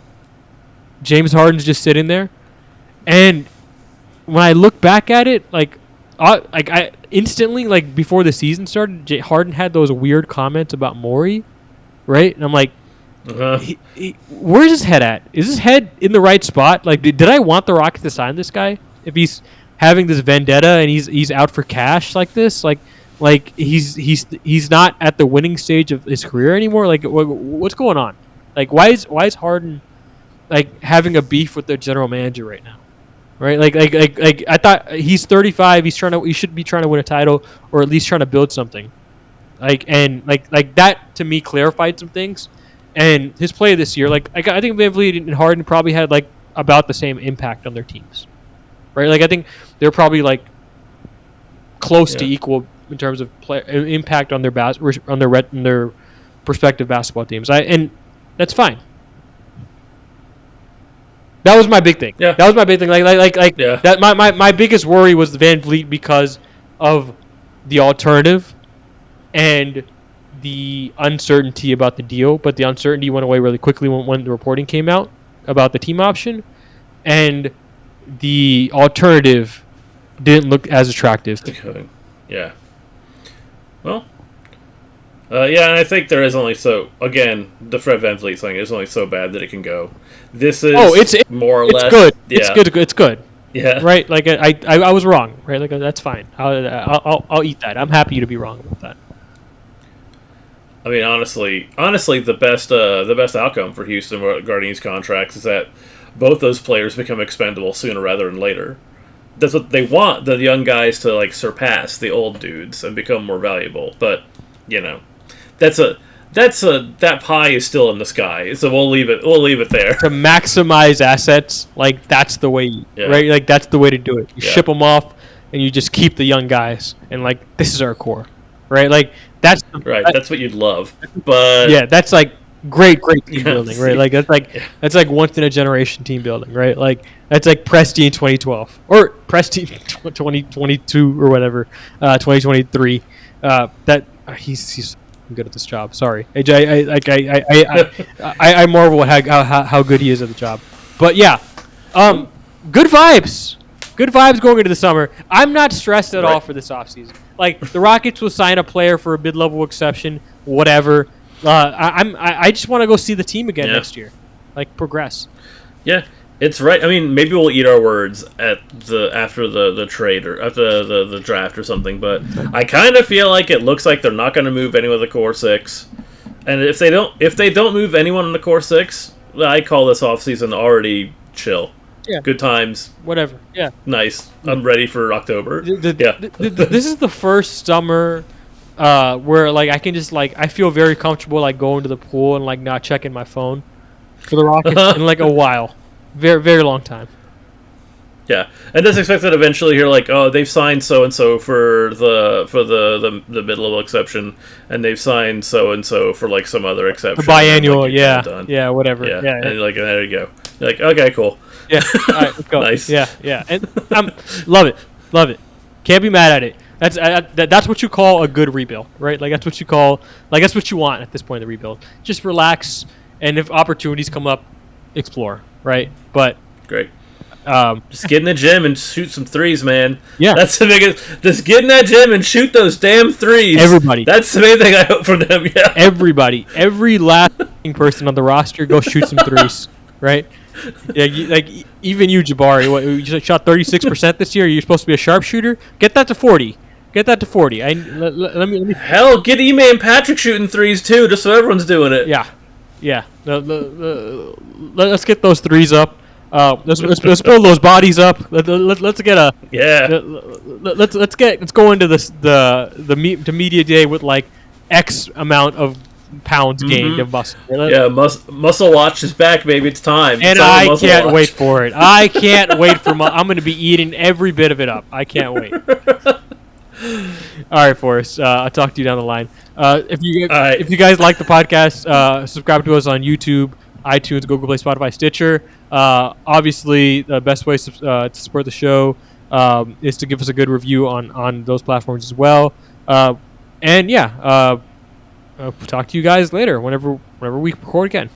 A: And when I look back at it, I instantly, like before the season started, Harden had those weird comments about Morey, right? And I'm like, where's his head at? Is his head in the right spot? Like, did I want the Rockets to sign this guy if he's having this vendetta and he's out for cash like this? Like he's not at the winning stage of his career anymore. Like, what's going on? Like, why is Harden like having a beef with their general manager right now? Right, like I thought he's 35. He should be trying to win a title or at least trying to build something. Like that to me clarified some things. And his play this year, I think Van Vliet and Harden probably had like about the same impact on their teams, right? Like I think they're probably like close to equal in terms of impact on their prospective basketball teams. And that's fine. That was my big thing. Yeah. That was my big thing. That my biggest worry was Van Vliet because of the alternative and the uncertainty about the deal. But the uncertainty went away really quickly when the reporting came out about the team option, and the alternative didn't look as attractive.
B: Yeah. Well. And I think there is only the Fred VanVleet thing is only so bad that it can go. This is it's more or less
A: good.
B: Yeah.
A: It's good.
B: Yeah.
A: Right. Like I was wrong. Right. Like that's fine. I'll eat that. I'm happy to be wrong about that.
B: I mean, honestly, the best outcome for Houston regarding these contracts is that both those players become expendable sooner rather than later. That's what they want, the young guys to like surpass the old dudes and become more valuable. But that pie is still in the sky, so we'll leave it there.
A: To maximize assets, like that's the way, right? Like that's the way to do it. You ship them off, and you just keep the young guys, and like this is our core, right? Like that's
B: that's what you'd love, but
A: that's like great team building, right? Like that's like once in a generation team building, right? Like that's like Presti in 2012 or Presti 2022 or whatever, 2023. He's good at this job. Sorry, AJ. I marvel at how good he is at the job. But yeah, good vibes. Good vibes going into the summer. I'm not stressed at all for this offseason. Like the Rockets will sign a player for a mid-level exception, whatever. I just want to go see the team again next year, like progress.
B: Yeah. It's right. I mean, maybe we'll eat our words after the trade or after the draft or something. But I kind of feel like it looks like they're not going to move anyone of the core six. And if they don't move anyone in the core six, I call this offseason already chill.
A: Yeah.
B: Good times.
A: Whatever. Yeah.
B: Nice. I'm ready for October.
A: This is the first summer where like I can just like I feel very comfortable like going to the pool and like not checking my phone for the Rockets in like a while. Very, very long time.
B: Yeah, and just expect that eventually you're like, oh, they've signed so and so for the mid-level exception, and they've signed so and so for like some other exception.
A: The biannual, yeah, whatever. Yeah,
B: and like there you go. You're like, okay, cool.
A: Yeah, all right, let's go.
B: Nice.
A: Yeah, and love it. Can't be mad at it. That's what you call a good rebuild, right? Like that's what you want at this point in the rebuild. Just relax, and if opportunities come up, explore. Right, but
B: great. Just get in the gym and shoot some threes, man.
A: Yeah,
B: that's the biggest. Just get in that gym and shoot those damn threes.
A: Everybody.
B: That's the main thing I hope for them. Yeah.
A: Everybody, every last person on the roster, go shoot some threes. Right. Yeah, even you, Jabari. You shot 36% this year. You're supposed to be a sharpshooter. Get that to 40. Let me.
B: Hell, get Ime and Patrick shooting threes too, just so everyone's doing it.
A: Yeah. Let's get those threes up. Let's build those bodies up. Let's get a
B: Yeah.
A: let's go into the media day with like X amount of pounds gained of muscle.
B: Yeah, Muscle Watch is back, baby. It's time.
A: And
B: It's on
A: I
B: Muscle
A: can't
B: Watch.
A: wait for it. I can't wait for I'm going to be eating every bit of it up. I can't wait. All right, Forrest. I'll talk to you down the line. If you guys like the podcast, subscribe to us on YouTube, iTunes, Google Play, Spotify, Stitcher. Obviously, the best way to support the show is to give us a good review on those platforms as well. And yeah, talk to you guys later whenever we record again.